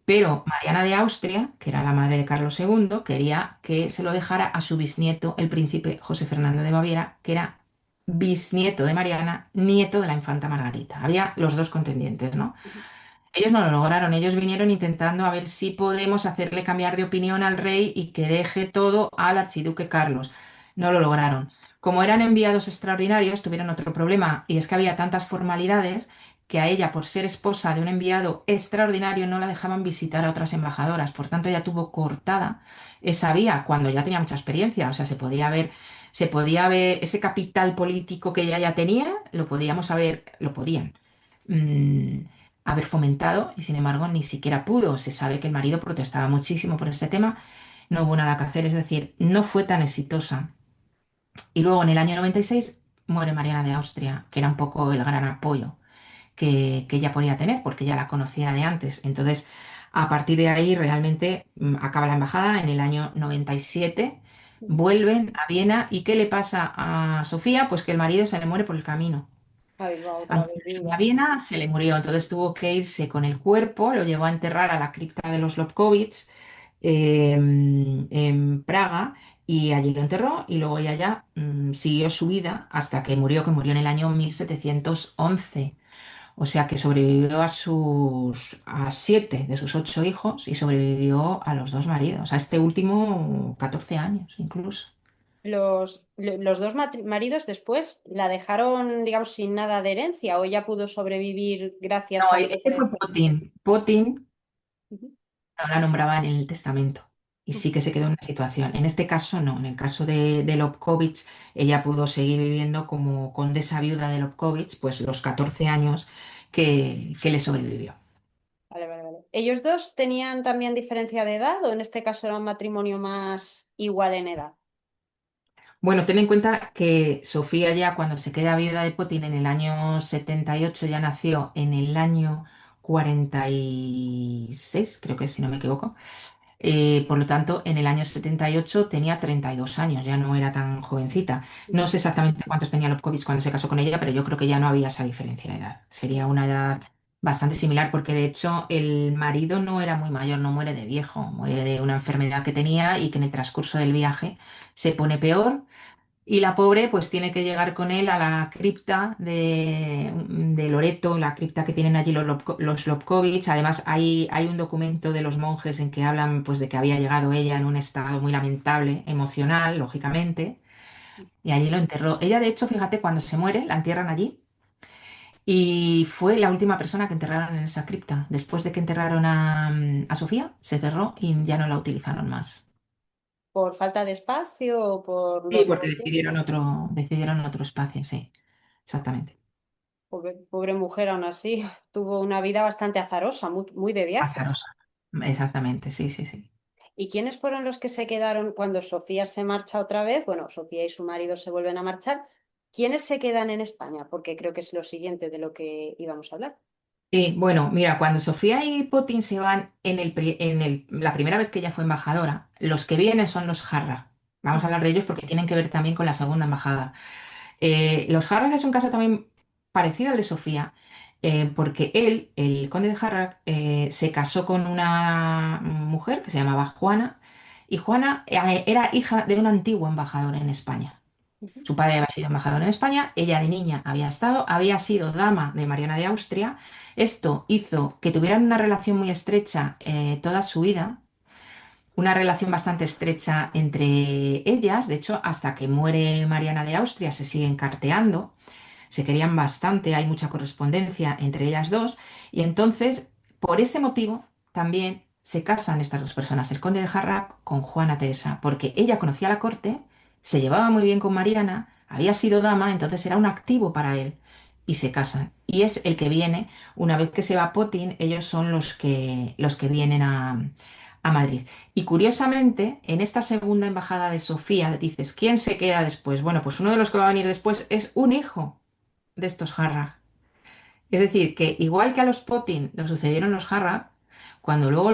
Pero Mariana de Austria, que era la madre de Carlos II, quería que se lo dejara a su bisnieto, el príncipe José Fernando de Baviera, que era bisnieto de Mariana, nieto de la infanta Margarita. Había los dos contendientes, ¿no? Ellos no lo lograron, ellos vinieron intentando a ver si podemos hacerle cambiar de opinión al rey y que deje todo al archiduque Carlos. No lo lograron. Como eran enviados extraordinarios, tuvieron otro problema y es que había tantas formalidades que a ella, por ser esposa de un enviado extraordinario, no la dejaban visitar a otras embajadoras. Por tanto, ella tuvo cortada esa vía cuando ya tenía mucha experiencia. O sea, se podía ver ese capital político que ella ya tenía, lo podíamos haber, lo podían. mm, haber fomentado y sin embargo ni siquiera pudo. Se sabe que el marido protestaba muchísimo por este tema, no hubo nada que hacer, es decir, no fue tan exitosa. Y luego en el año 96 muere Mariana de Austria, que era un poco el gran apoyo que ella podía tener, porque ya la conocía de antes. Entonces, a partir de ahí realmente acaba la embajada en el año 97. Vuelven a Viena y ¿qué le pasa a Sofía? Pues que el marido se le muere por el camino. Ahí va otra Antes vez de ir a viuda. Viena se le murió, entonces tuvo que irse con el cuerpo, lo llevó a enterrar a la cripta de los Lobkowitz en Praga y allí lo enterró y luego ella ya siguió su vida hasta que murió en el año 1711. O sea que sobrevivió a 7 de sus 8 hijos y sobrevivió a los dos maridos, a este último 14 años incluso. Los dos maridos después la dejaron, digamos, sin nada de herencia o ella pudo sobrevivir No, gracias a lo que ese fue fue después. Putin. Putin Ujú, no la nombraba en el testamento y ujú. sí que se quedó en una situación. En este caso no, en el caso de Lobkowitz, ella pudo seguir viviendo como condesa viuda de Lobkowitz, pues los 14 años que le sobrevivió. Vale, vale, vale. ¿Ellos dos tenían también diferencia de edad o en este caso era un matrimonio más igual en edad? Bueno, ten en cuenta que Sofía ya cuando se queda viuda de Putin en el año 78 ya nació en el año 46, creo que si no me equivoco. Por lo tanto, en el año 78 tenía 32 años, ya no era tan jovencita. No sé exactamente cuántos tenía Lobkowitz cuando se casó con ella, pero yo creo que ya no había esa diferencia de edad. Sería una edad bastante similar, porque de hecho el marido no era muy mayor, no muere de viejo, muere de una enfermedad que tenía y que en el transcurso del viaje se pone peor. Y la pobre pues tiene que llegar con él a la cripta de Loreto, la cripta que tienen allí los Lobkovich. Además hay un documento de los monjes en que hablan pues de que había llegado ella en un estado muy lamentable, emocional, lógicamente, y allí lo enterró. Ella de hecho, fíjate, cuando se muere, la entierran allí y fue la última persona que enterraron en esa cripta. Después de que enterraron a Sofía, se cerró y ya no la utilizaron más. ¿Por falta de espacio o por Sí, los porque monjes? decidieron otro espacio, sí, exactamente. Pobre, pobre mujer, aún así, tuvo una vida bastante azarosa, muy de viajes. Azarosa. Exactamente, sí, sí, sí. ¿Y quiénes fueron los que se quedaron cuando Sofía se marcha otra vez? Bueno, Sofía y su marido se vuelven a marchar. ¿Quiénes se quedan en España? Porque creo que es lo siguiente de lo que íbamos a hablar. Sí, bueno, mira, cuando Sofía y Potin se van la primera vez que ella fue embajadora, los que vienen son los Jarrah. Vamos a hablar de ellos porque tienen que ver también con la segunda embajada. Los Jarrah es un caso también parecido al de Sofía, porque él, el conde de Jarrah, se casó con una mujer que se llamaba Juana, y Juana era hija de un antiguo embajador en España. Ujú, Su padre había sido embajador en España, ella de niña había sido dama de Mariana de Austria. Esto hizo que tuvieran una relación muy estrecha toda su vida, una relación bastante estrecha entre ellas. De hecho, hasta que muere Mariana de Austria se siguen carteando, se querían bastante, hay mucha correspondencia entre ellas dos. Y entonces, por ese motivo, también se casan estas dos personas, el conde de Jarrac con Juana Teresa, porque ella conocía la corte, se llevaba muy bien con Mariana, había sido dama, entonces era un activo para él. Y se casan. Y es el que viene, una vez que se va Potin, ellos son los que vienen a Madrid. Y curiosamente, en esta segunda embajada de Sofía, dices, ¿quién se queda después? Bueno, pues uno de los que va a venir después es un hijo de estos Harrag. Es decir, que igual que a los Potin lo sucedieron los Harrag, cuando luego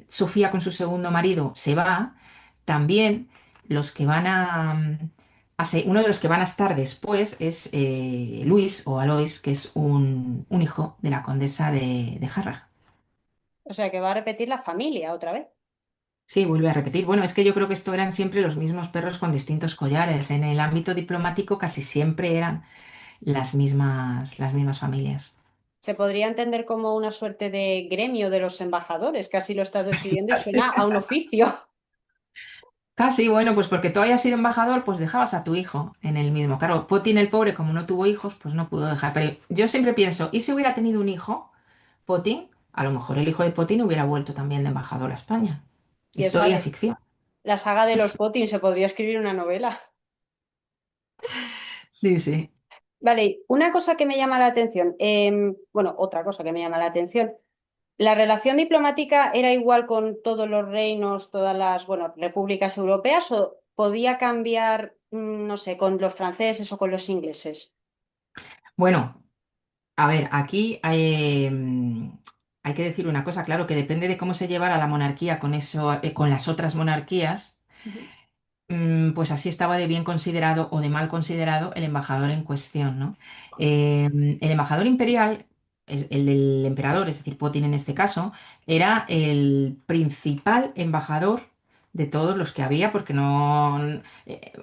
Sofía con su segundo marido se va, también los que van uno de los que van a estar después es Luis o Alois, que es un hijo de la condesa de Harrag. o sea que va a repetir la familia otra vez. Sí, vuelve a repetir. Bueno, es que yo creo que esto eran siempre los mismos perros con distintos collares. En el ámbito diplomático casi siempre eran las mismas familias. Se podría entender como una suerte de gremio de los embajadores, casi lo estás describiendo y Casi. suena a un oficio. Casi, bueno, pues porque tú hayas sido embajador, pues dejabas a tu hijo en el mismo. Claro, Putin el pobre, como no tuvo hijos, pues no pudo dejar. Pero yo siempre pienso, ¿y si hubiera tenido un hijo, Putin? A lo mejor el hijo de Putin hubiera vuelto también de embajador a España. ¿Quién Historia, sabe? ficción. La saga de los Potin se podría escribir una novela. Sí, sí. Vale, una cosa que me llama la atención, bueno, otra cosa que me llama la atención, ¿la relación diplomática era igual con todos los reinos, todas las, bueno, repúblicas europeas o podía cambiar, no sé, con los franceses o con los ingleses? Bueno, a ver, aquí hay que decir una cosa, claro, que depende de cómo se llevara la monarquía con eso, con las otras monarquías. Ujú, Pues así estaba de bien considerado o de mal considerado el embajador en cuestión, ¿no? El embajador imperial, el del emperador, es decir, Putin en este caso, era el principal embajador de todos los que había, porque no,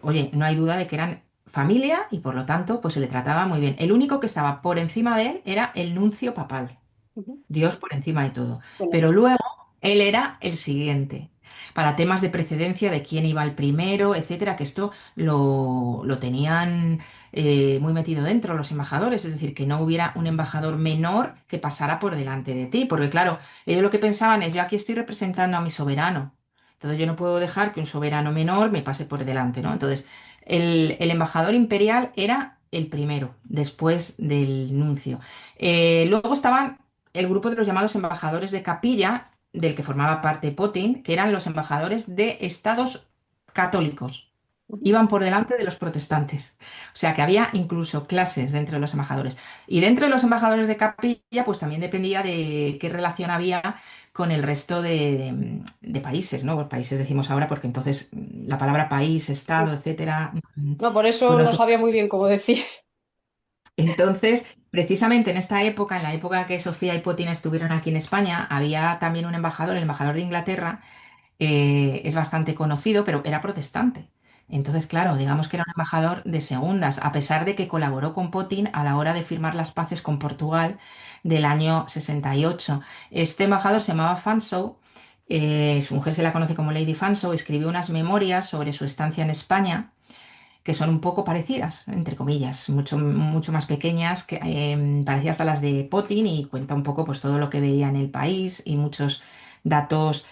oye, no hay duda de que eran familia y por lo tanto, pues se le trataba muy bien. El único que estaba por encima de él era el nuncio papal. ujú. Dios por encima de todo. Bueno, eso Pero sí. luego él era el siguiente, para temas de precedencia de quién iba al primero, etcétera, que esto lo tenían muy metido dentro los embajadores, es decir, que no hubiera un embajador menor que pasara por delante de ti, porque claro, ellos lo que pensaban es, yo aquí estoy representando a mi soberano, entonces yo no puedo dejar que un soberano menor me pase por delante, ¿no? Entonces, el embajador imperial era el primero, después del nuncio. Luego estaban el grupo de los llamados embajadores de capilla, del que formaba parte Potin, que eran los embajadores de estados católicos. Ujú. Iban por delante de los protestantes. O sea que había incluso clases dentro de los embajadores. Y dentro de los embajadores de capilla, pues también dependía de qué relación había con el resto de países, ¿no? Pues países decimos ahora porque entonces la palabra país, estado, etcétera, No, por pues eso no no se sabía muy bien cómo decir. entonces, precisamente en esta época, en la época que Sofía y Potín estuvieron aquí en España, había también un embajador, el embajador de Inglaterra, es bastante conocido, pero era protestante. Entonces, claro, digamos que era un embajador de segundas, a pesar de que colaboró con Putin a la hora de firmar las paces con Portugal del año 68. Este embajador se llamaba Fanshawe, su mujer se la conoce como Lady Fanshawe, escribió unas memorias sobre su estancia en España que son un poco parecidas, entre comillas, mucho más pequeñas, que, parecidas a las de Putin y cuenta un poco pues, todo lo que veía en el país y muchos datos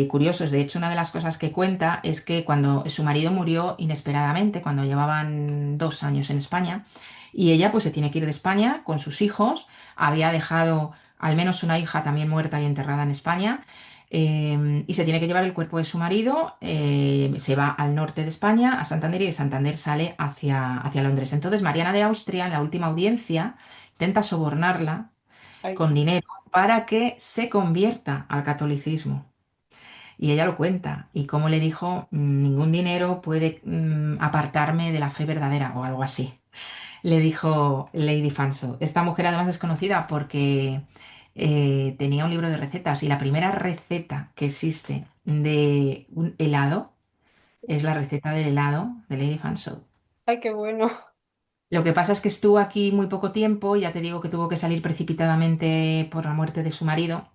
curiosos. De hecho, una de las cosas que cuenta es que cuando su marido murió inesperadamente, cuando llevaban 2 años en España, y ella pues se tiene que ir de España con sus hijos, había dejado al menos una hija también muerta y enterrada en España, y se tiene que llevar el cuerpo de su marido, se va al norte de España, a Santander, y de Santander sale hacia Londres. Entonces, Mariana de Austria, en la última audiencia, intenta sobornarla Ay, con dinero para que se convierta al catolicismo. Y ella lo cuenta, y como le dijo, ningún dinero puede apartarme de la fe verdadera, o algo así le dijo Lady Fanso. Esta mujer además es conocida porque tenía un libro de recetas y la primera receta que existe de un helado es la receta del helado de Lady Fanso. ay, qué bueno. Lo que pasa es que estuvo aquí muy poco tiempo, ya te digo que tuvo que salir precipitadamente por la muerte de su marido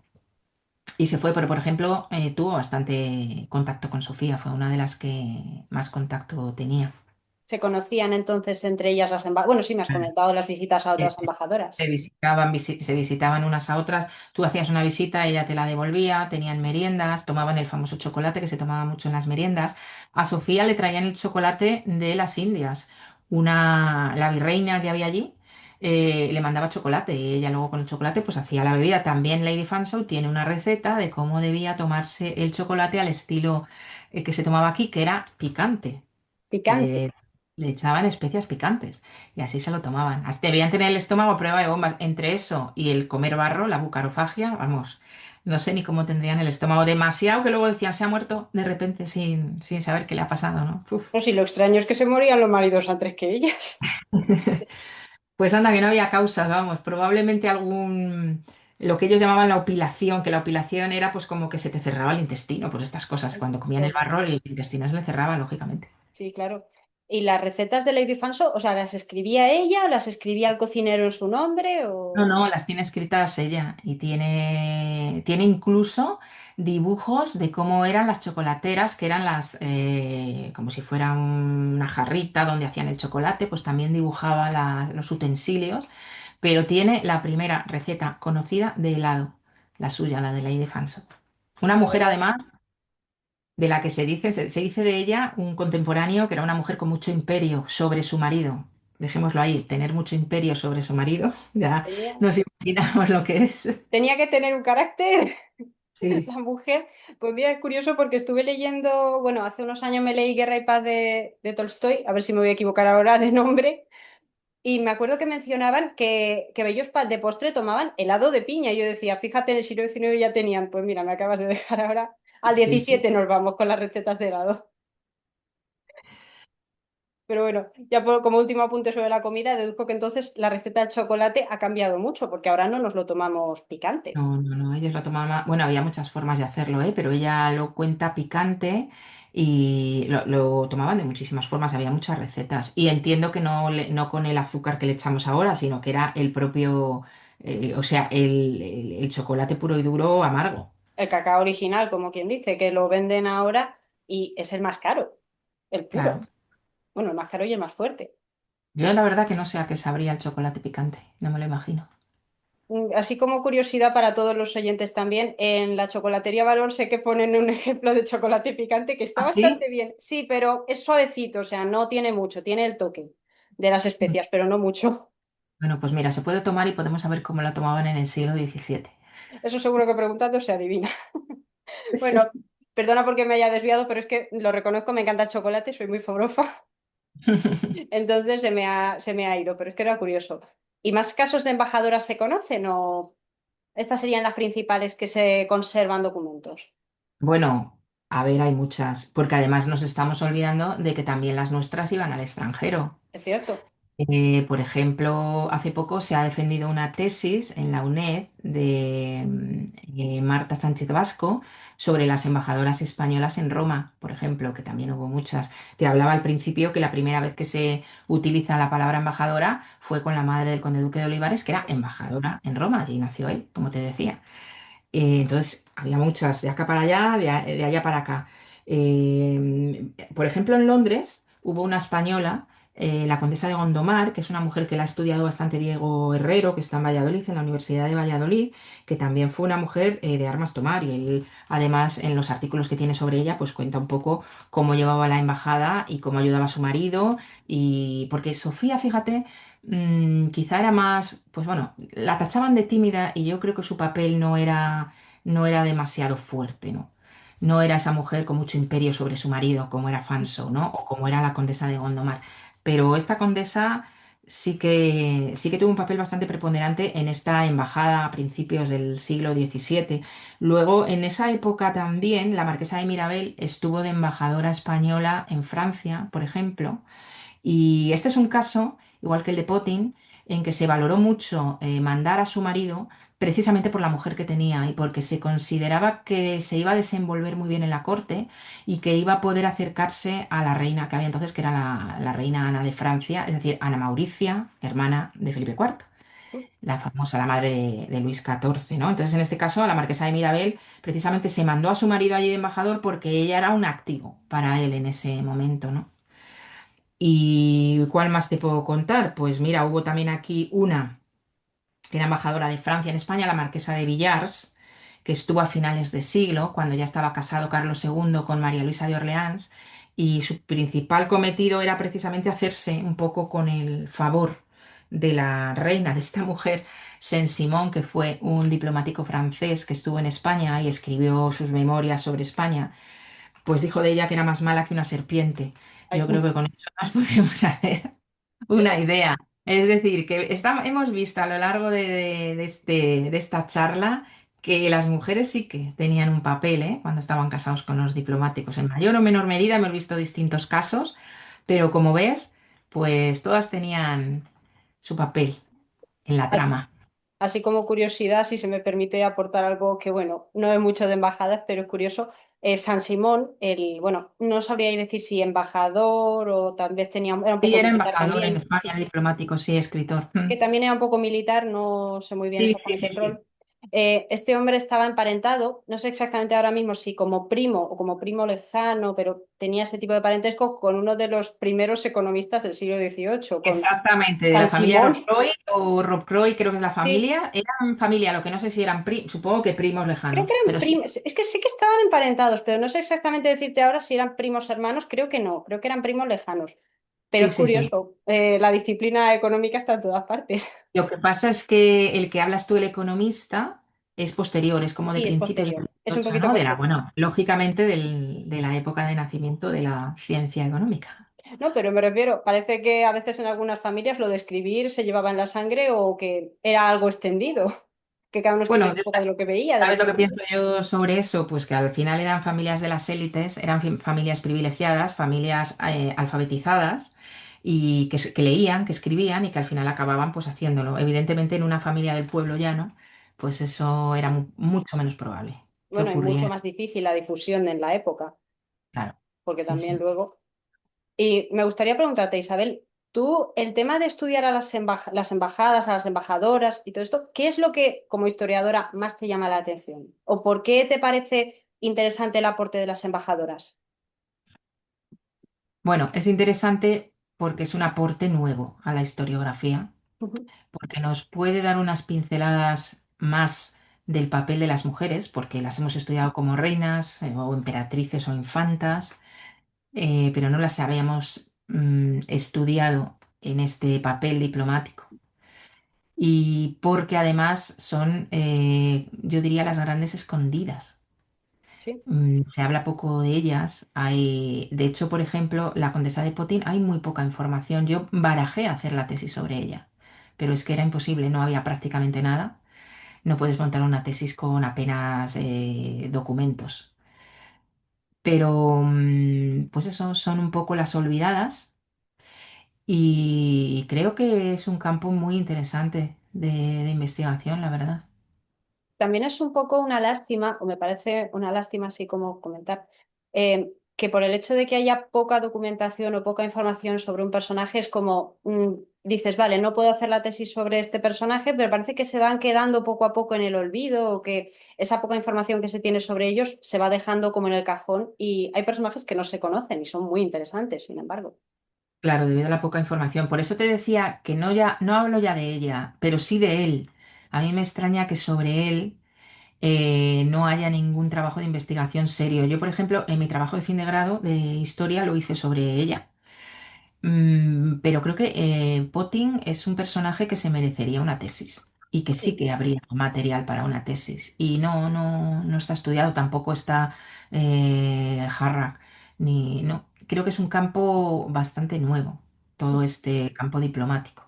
y se fue, pero por ejemplo tuvo bastante contacto con Sofía, fue una de las que más contacto tenía. Se conocían entonces entre ellas las embajadoras. Bueno, sí, me has comentado las visitas a Eh, otras embajadoras. se visitaban unas a otras, tú hacías una visita, ella te la devolvía, tenían meriendas, tomaban el famoso chocolate que se tomaba mucho en las meriendas. A Sofía le traían el chocolate de las Indias. La virreina que había allí le mandaba chocolate y ella luego con el chocolate pues hacía la bebida. También Lady Fanshawe tiene una receta de cómo debía tomarse el chocolate al estilo que se tomaba aquí, que era picante, que Picante. le echaban especias picantes y así se lo tomaban. Debían tener el estómago a prueba de bombas. Entre eso y el comer barro, la bucarofagia, vamos, no sé ni cómo tendrían el estómago. Demasiado que luego decían se ha muerto de repente sin saber qué le ha pasado, ¿no? Uf. No, sí, lo extraño es que se morían los maridos antes que ellas. Pues anda, que no había causas, vamos, probablemente lo que ellos llamaban la opilación, que la opilación era pues como que se te cerraba el intestino por estas cosas. Ay, Cuando comían el pobre. barro, el intestino se le cerraba, lógicamente. Sí, claro. ¿Y las recetas de Lady Fanso, o sea, las escribía ella o las escribía el cocinero en su nombre No, o no, las tiene escritas ella y tiene incluso dibujos de cómo eran las chocolateras, que eran como si fuera una jarrita donde hacían el chocolate, pues también dibujaba los utensilios, pero tiene la primera receta conocida de helado, la suya, la de Lady Fanso. Una la mujer verdad? además de la que se dice de ella un contemporáneo que era una mujer con mucho imperio sobre su marido. Dejémoslo ahí, tener mucho imperio sobre su marido, ya Tenía, nos imaginamos lo que es. tenía que tener un carácter Sí. la mujer. Pues mira, es curioso porque estuve leyendo, bueno, hace unos años me leí Guerra y Paz de Tolstoy, a ver si me voy a equivocar ahora de nombre. Y me acuerdo que mencionaban que ellos de postre tomaban helado de piña. Y yo decía, fíjate, en el siglo XIX ya tenían. Pues mira, me acabas de dejar ahora. Al Sí, sí. 17 nos vamos con las recetas de helado. Pero bueno, ya como último apunte sobre la comida, deduzco que entonces la receta de chocolate ha cambiado mucho, porque ahora no nos lo tomamos picante. No, no, no, ellos lo tomaban bueno, había muchas formas de hacerlo, ¿eh? Pero ella lo cuenta picante y lo tomaban de muchísimas formas, había muchas recetas. Y entiendo que no con el azúcar que le echamos ahora, sino que era el propio, o sea, el chocolate puro y duro amargo. El cacao original, como quien dice, que lo venden ahora y es el más caro, el Claro. puro. Bueno, el más caro y el más fuerte. Yo la verdad que no sé a qué sabría el chocolate picante, no me lo imagino. Así como curiosidad para todos los oyentes también, en la chocolatería Valor sé que ponen un ejemplo de chocolate picante que está ¿Ah, sí? bastante bien. Sí, pero es suavecito, o sea, no tiene mucho, tiene el toque de las especias, pero no mucho. Bueno, pues mira, se puede tomar y podemos saber cómo la tomaban en el siglo XVII. Eso seguro que preguntando se adivina. Bueno, perdona porque me haya desviado, pero es que lo reconozco, me encanta el chocolate, soy muy fobrofa, entonces se me ha ido, pero es que era curioso. ¿Y más casos de embajadoras se conocen o estas serían las principales que se conservan documentos? Bueno, a ver, hay muchas, porque además nos estamos olvidando de que también las nuestras iban al extranjero. ¿Es cierto? Por ejemplo, hace poco se ha defendido una tesis en la UNED de Marta Sánchez Vasco sobre las embajadoras españolas en Roma, por ejemplo, que también hubo muchas. Te hablaba al principio que la primera vez que se utiliza la palabra embajadora fue con la madre del conde duque de Olivares, que era embajadora en Roma, allí nació él, como te decía. Entonces, había muchas, de acá para allá, de allá para acá. Por ejemplo, en Londres hubo una española, la condesa de Gondomar, que es una mujer que la ha estudiado bastante Diego Herrero, que está en Valladolid, en la Universidad de Valladolid, que también fue una mujer de armas tomar. Y él, además, en los artículos que tiene sobre ella, pues cuenta un poco cómo llevaba la embajada y cómo ayudaba a su marido. Y porque Sofía, fíjate, quizá era más, pues bueno, la tachaban de tímida y yo creo que su papel no era demasiado fuerte, ¿no? No era esa mujer con mucho imperio sobre su marido, como era Fanso, ¿no? O como era la condesa de Gondomar. Pero esta condesa sí que tuvo un papel bastante preponderante en esta embajada a principios del siglo XVII. Luego, en esa época también, la marquesa de Mirabel estuvo de embajadora española en Francia, por ejemplo. Y este es un caso, igual que el de Potting, en que se valoró mucho mandar a su marido precisamente por la mujer que tenía y porque se consideraba que se iba a desenvolver muy bien en la corte y que iba a poder acercarse a la reina que había entonces, que era la reina Ana de Francia, es decir, Ana Mauricia, hermana de Felipe IV, la famosa, la madre de Luis XIV, ¿no? Entonces, en este caso, a la marquesa de Mirabel precisamente se mandó a su marido allí de embajador porque ella era un activo para él en ese momento, ¿no? ¿Y cuál más te puedo contar? Pues mira, hubo también aquí una que era embajadora de Francia en España, la marquesa de Villars, que estuvo a finales de siglo, cuando ya estaba casado Carlos II con María Luisa de Orleans, y su principal cometido era precisamente hacerse un poco con el favor de la reina, de esta mujer, Saint-Simon, que fue un diplomático francés que estuvo en España y escribió sus memorias sobre España, pues dijo de ella que era más mala que una serpiente. Ay, Yo creo que con eso nos podemos hacer una idea. Es decir, que hemos visto a lo largo de esta charla que las mujeres sí que tenían un papel, ¿eh? Cuando estaban casados con los diplomáticos. En mayor o menor medida hemos visto distintos casos, pero como ves, pues todas tenían su papel en la trama. así como curiosidad, si se me permite aportar algo que, bueno, no es mucho de embajadas, pero es curioso, San Simón, bueno, no sabría decir si embajador o tal vez era un Sí, poco era militar embajador en también, España, sí, diplomático, sí, escritor. que también era un poco militar, no sé muy bien Sí, sí, exactamente sí, el sí. rol. Este hombre estaba emparentado, no sé exactamente ahora mismo si como primo o como primo lejano, pero tenía ese tipo de parentesco con uno de los primeros economistas del siglo XVIII, con Exactamente, de San la familia Simón. Rockroy o Rockroy, creo que es la Sí, familia. Eran familia, lo que no sé si eran supongo que primos creo que lejanos, eran pero sí, primos, es que sí que estaban emparentados, pero no sé exactamente decirte ahora si eran primos hermanos, creo que no, creo que eran primos lejanos. Pero sí, es sí, sí. curioso, la disciplina económica está en todas partes. Lo que pasa es que el que hablas tú, el economista, es posterior, es como de Sí, es principios del posterior, es un 18, poquito ¿no? posterior. Bueno, lógicamente de la época de nacimiento de la ciencia económica. No, pero me refiero, parece que a veces en algunas familias lo de escribir se llevaba en la sangre o que era algo extendido, que cada uno escribía Bueno, un poco de lo que veía, de lo ¿sabes que lo que leía. pienso yo sobre eso? Pues que al final eran familias de las élites, eran familias privilegiadas, familias alfabetizadas y que leían, que escribían y que al final acababan pues haciéndolo. Evidentemente en una familia del pueblo llano, pues eso era mucho menos probable que Bueno, y mucho ocurriera. más difícil la difusión en la época, Claro, porque sí, también sí. luego. Y me gustaría preguntarte, Isabel, tú, el tema de estudiar a las embajadas, a las embajadoras y todo esto, ¿qué es lo que, como historiadora, más te llama la atención? ¿O por qué te parece interesante el aporte de las embajadoras? Bueno, es interesante porque es un aporte nuevo a la historiografía, Ujú. porque nos puede dar unas pinceladas más del papel de las mujeres, porque las hemos estudiado como reinas, o emperatrices o infantas, pero no las habíamos estudiado en este papel diplomático. Y porque además son, yo diría, las grandes escondidas. Sí, Se habla poco de ellas. De hecho, por ejemplo, la condesa de Potín, hay muy poca información. Yo barajé hacer la tesis sobre ella, pero es que era imposible, no había prácticamente nada. No puedes montar una tesis con apenas documentos. Pero, pues eso, son un poco las olvidadas. y creo que es un campo muy interesante de investigación, la verdad. También es un poco una lástima, o me parece una lástima así como comentar, que por el hecho de que haya poca documentación o poca información sobre un personaje es como, dices, vale, no puedo hacer la tesis sobre este personaje, pero parece que se van quedando poco a poco en el olvido o que esa poca información que se tiene sobre ellos se va dejando como en el cajón y hay personajes que no se conocen y son muy interesantes, sin embargo. Claro, debido a la poca información. Por eso te decía que no, ya, no hablo ya de ella, pero sí de él. A mí me extraña que sobre él no haya ningún trabajo de investigación serio. Yo, por ejemplo, en mi trabajo de fin de grado de historia lo hice sobre ella. Pero creo que Potting es un personaje que se merecería una tesis y que sí Sí. que habría material para una tesis. Y no está estudiado, tampoco está Harrack, ni no. Creo que es un campo bastante nuevo, todo este campo diplomático.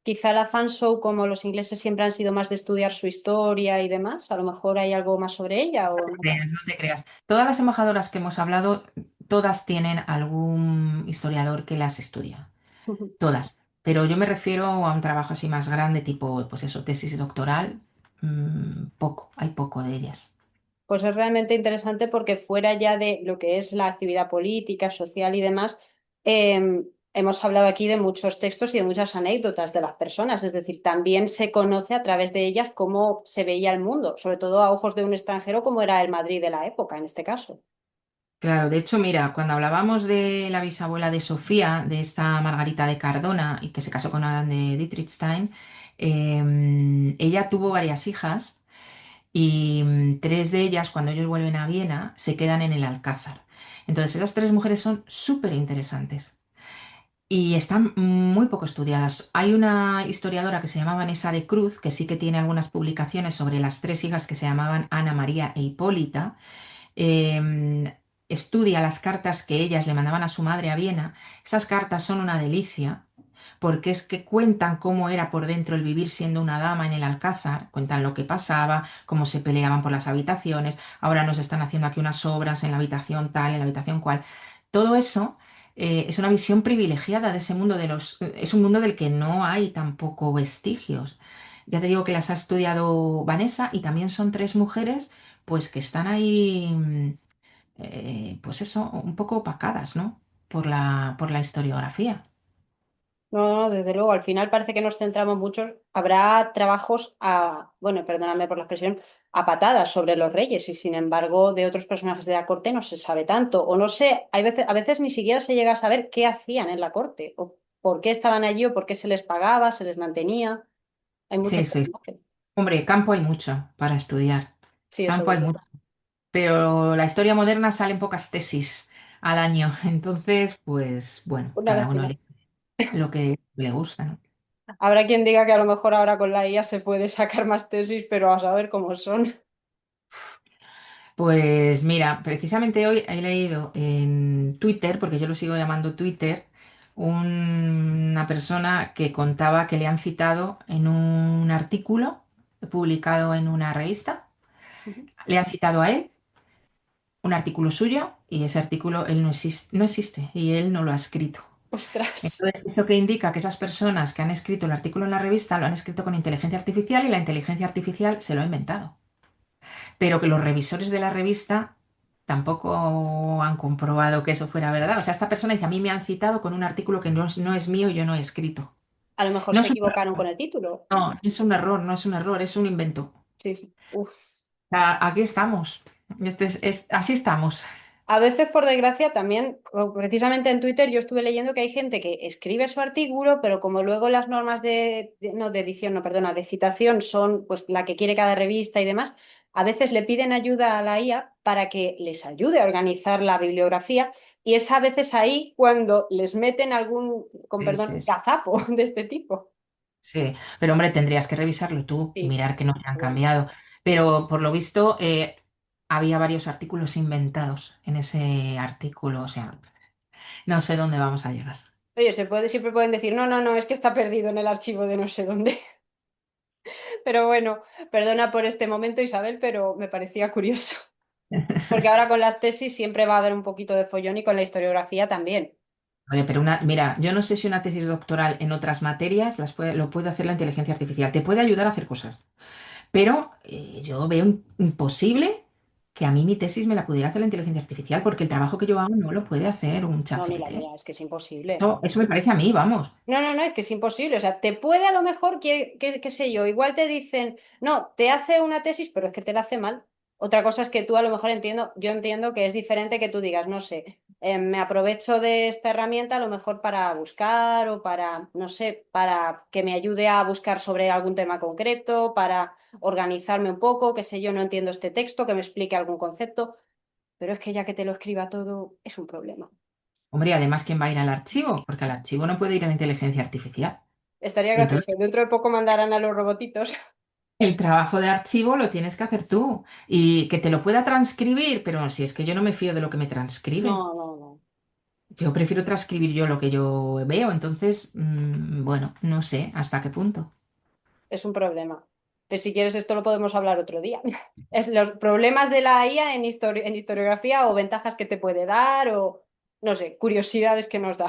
Quizá la fanshow, como los ingleses siempre han sido más de estudiar su historia y demás, a lo mejor hay algo más sobre ella o no tanto. No te creas. Todas las embajadoras que hemos hablado, todas tienen algún historiador que las estudia. Todas. Pero yo me refiero a un trabajo así más grande, tipo, pues eso, tesis doctoral. Poco, hay poco de ellas. Pues es realmente interesante porque fuera ya de lo que es la actividad política, social y demás, hemos hablado aquí de muchos textos y de muchas anécdotas de las personas, es decir, también se conoce a través de ellas cómo se veía el mundo, sobre todo a ojos de un extranjero como era el Madrid de la época en este caso. Claro, de hecho, mira, cuando hablábamos de la bisabuela de Sofía, de esta Margarita de Cardona, y que se casó con Adán de Dietrichstein, ella tuvo varias hijas y tres de ellas, cuando ellos vuelven a Viena, se quedan en el Alcázar. Entonces, esas tres mujeres son súper interesantes. Y están muy poco estudiadas. Hay una historiadora que se llama Vanessa de Cruz, que sí que tiene algunas publicaciones sobre las tres hijas que se llamaban Ana María e Hipólita. Em, Estudia las cartas que ellas le mandaban a su madre a Viena. Esas cartas son una delicia, porque es que cuentan cómo era por dentro el vivir siendo una dama en el Alcázar, cuentan lo que pasaba, cómo se peleaban por las habitaciones, ahora nos están haciendo aquí unas obras en la habitación tal, en la habitación cual. Todo eso es una visión privilegiada de ese mundo de los, es un mundo del que no hay tampoco vestigios. Ya te digo que las ha estudiado Vanessa y también son tres mujeres pues que están ahí, pues eso, un poco opacadas, ¿no? Por la historiografía. No, no, desde luego, al final parece que nos centramos mucho. Habrá trabajos a, bueno, perdóname por la expresión, a patadas sobre los reyes y sin embargo de otros personajes de la corte no se sabe tanto. O no sé, hay veces, a veces ni siquiera se llega a saber qué hacían en la corte o por qué estaban allí o por qué se les pagaba, se les mantenía. Hay muchos Sí, sí. personajes. Hombre, campo hay mucho para estudiar. Sí, eso Campo hay desde mucho. luego. Pero la historia moderna salen pocas tesis al año. Entonces, pues bueno, Una cada uno lástima. elige lo que le gusta, ¿no? Habrá quien diga que a lo mejor ahora con la IA se puede sacar más tesis, pero a saber cómo son. Pues mira, precisamente hoy he leído en Twitter, porque yo lo sigo llamando Twitter, una persona que contaba que le han citado en un artículo publicado en una revista. Le han citado a él un artículo suyo y ese artículo él no existe y él no lo ha escrito. Ostras. Entonces, eso que indica que esas personas que han escrito el artículo en la revista lo han escrito con inteligencia artificial y la inteligencia artificial se lo ha inventado. Pero que los revisores de la revista tampoco han comprobado que eso fuera verdad. O sea, esta persona dice, a mí me han citado con un artículo que no es mío y yo no he escrito. A lo mejor No se es un equivocaron con el título. no, no es un error, no es un error, es un invento. Sí, sí. Uf. Aquí estamos. Así estamos. A veces, por desgracia, también, o precisamente en Twitter, yo estuve leyendo que hay gente que escribe su artículo, pero como luego las normas no, de edición, no, perdona, de citación son pues la que quiere cada revista y demás, a veces le piden ayuda a la IA para que les ayude a organizar la bibliografía y es a veces ahí cuando les meten algún, con Sí, perdón, sí, sí. gazapo de este tipo. Sí, pero hombre, tendrías que revisarlo tú y Sí, mirar que no te han bueno. cambiado. Pero por lo visto, había varios artículos inventados en ese artículo, o sea, no sé dónde vamos a llegar. Oye, siempre pueden decir, no, no, no, es que está perdido en el archivo de no sé dónde. Pero bueno, perdona por este momento, Isabel, pero me parecía curioso. Porque ahora con las tesis siempre va a haber un poquito de follón y con la historiografía también. Oye, pero mira, yo no sé si una tesis doctoral en otras materias lo puede hacer la inteligencia artificial. Te puede ayudar a hacer cosas. Pero yo veo imposible que a mí mi tesis me la pudiera hacer la inteligencia artificial porque el trabajo que yo hago no lo puede hacer un chat No, ni la GPT. mía, es que es imposible. Eso me parece a mí, vamos. No, no, no, es que es imposible. O sea, te puede a lo mejor, qué sé yo, igual te dicen, no, te hace una tesis, pero es que te la hace mal. Otra cosa es que tú a lo mejor yo entiendo que es diferente que tú digas, no sé, me aprovecho de esta herramienta a lo mejor para buscar o para, no sé, para que me ayude a buscar sobre algún tema concreto, para organizarme un poco, qué sé yo, no entiendo este texto, que me explique algún concepto, pero es que ya que te lo escriba todo es un problema. Hombre, y además, ¿quién va a ir al archivo? Porque al archivo no puede ir a la inteligencia artificial. Estaría Y entonces gracioso. Dentro de poco mandarán a los robotitos. el trabajo de archivo lo tienes que hacer tú. Y que te lo pueda transcribir, pero si es que yo no me fío de lo que me transcribe. No, no, no. Yo prefiero transcribir yo lo que yo veo. Entonces, bueno, no sé hasta qué punto. Es un problema. Pero si quieres, esto lo podemos hablar otro día. Es los problemas de la IA en historiografía o ventajas que te puede dar o, no sé, curiosidades que nos da.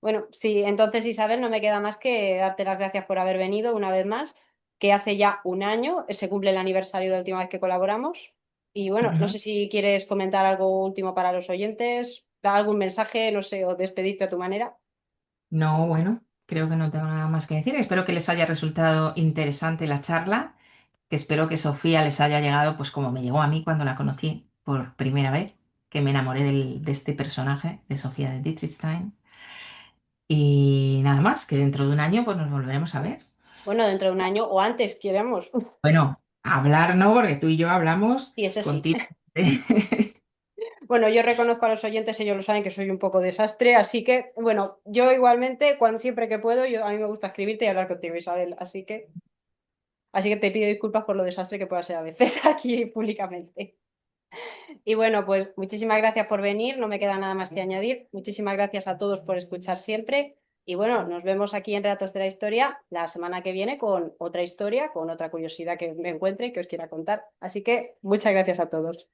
Bueno, sí, entonces Isabel, no me queda más que darte las gracias por haber venido una vez más, que hace ya un año se cumple el aniversario de la última vez que colaboramos. Y bueno, no Ujú. sé si quieres comentar algo último para los oyentes, dar algún mensaje, no sé, o despedirte a tu manera. No, bueno, creo que no tengo nada más que decir. Espero que les haya resultado interesante la charla, que espero que Sofía les haya llegado, pues como me llegó a mí cuando la conocí por primera vez, que me enamoré de este personaje, de Sofía de Dietrichstein. Y nada más, que dentro de un año pues nos volveremos a ver. Bueno, dentro de un año o antes, queremos. Bueno, hablar no, porque tú y yo hablamos Y ese sí. continuamente. Bueno, yo reconozco a los oyentes, ellos lo saben que soy un poco desastre, así que, bueno, yo igualmente, cuando siempre que puedo, a mí me gusta escribirte y hablar contigo, Isabel, así que te pido disculpas por lo desastre que pueda ser a veces aquí públicamente. Y bueno, pues muchísimas gracias por venir, no me queda nada más que añadir. Muchísimas gracias a todos por escuchar siempre. Y bueno, nos vemos aquí en Relatos de la Historia la semana que viene con otra historia, con otra curiosidad que me encuentre y que os quiera contar. Así que muchas gracias a todos.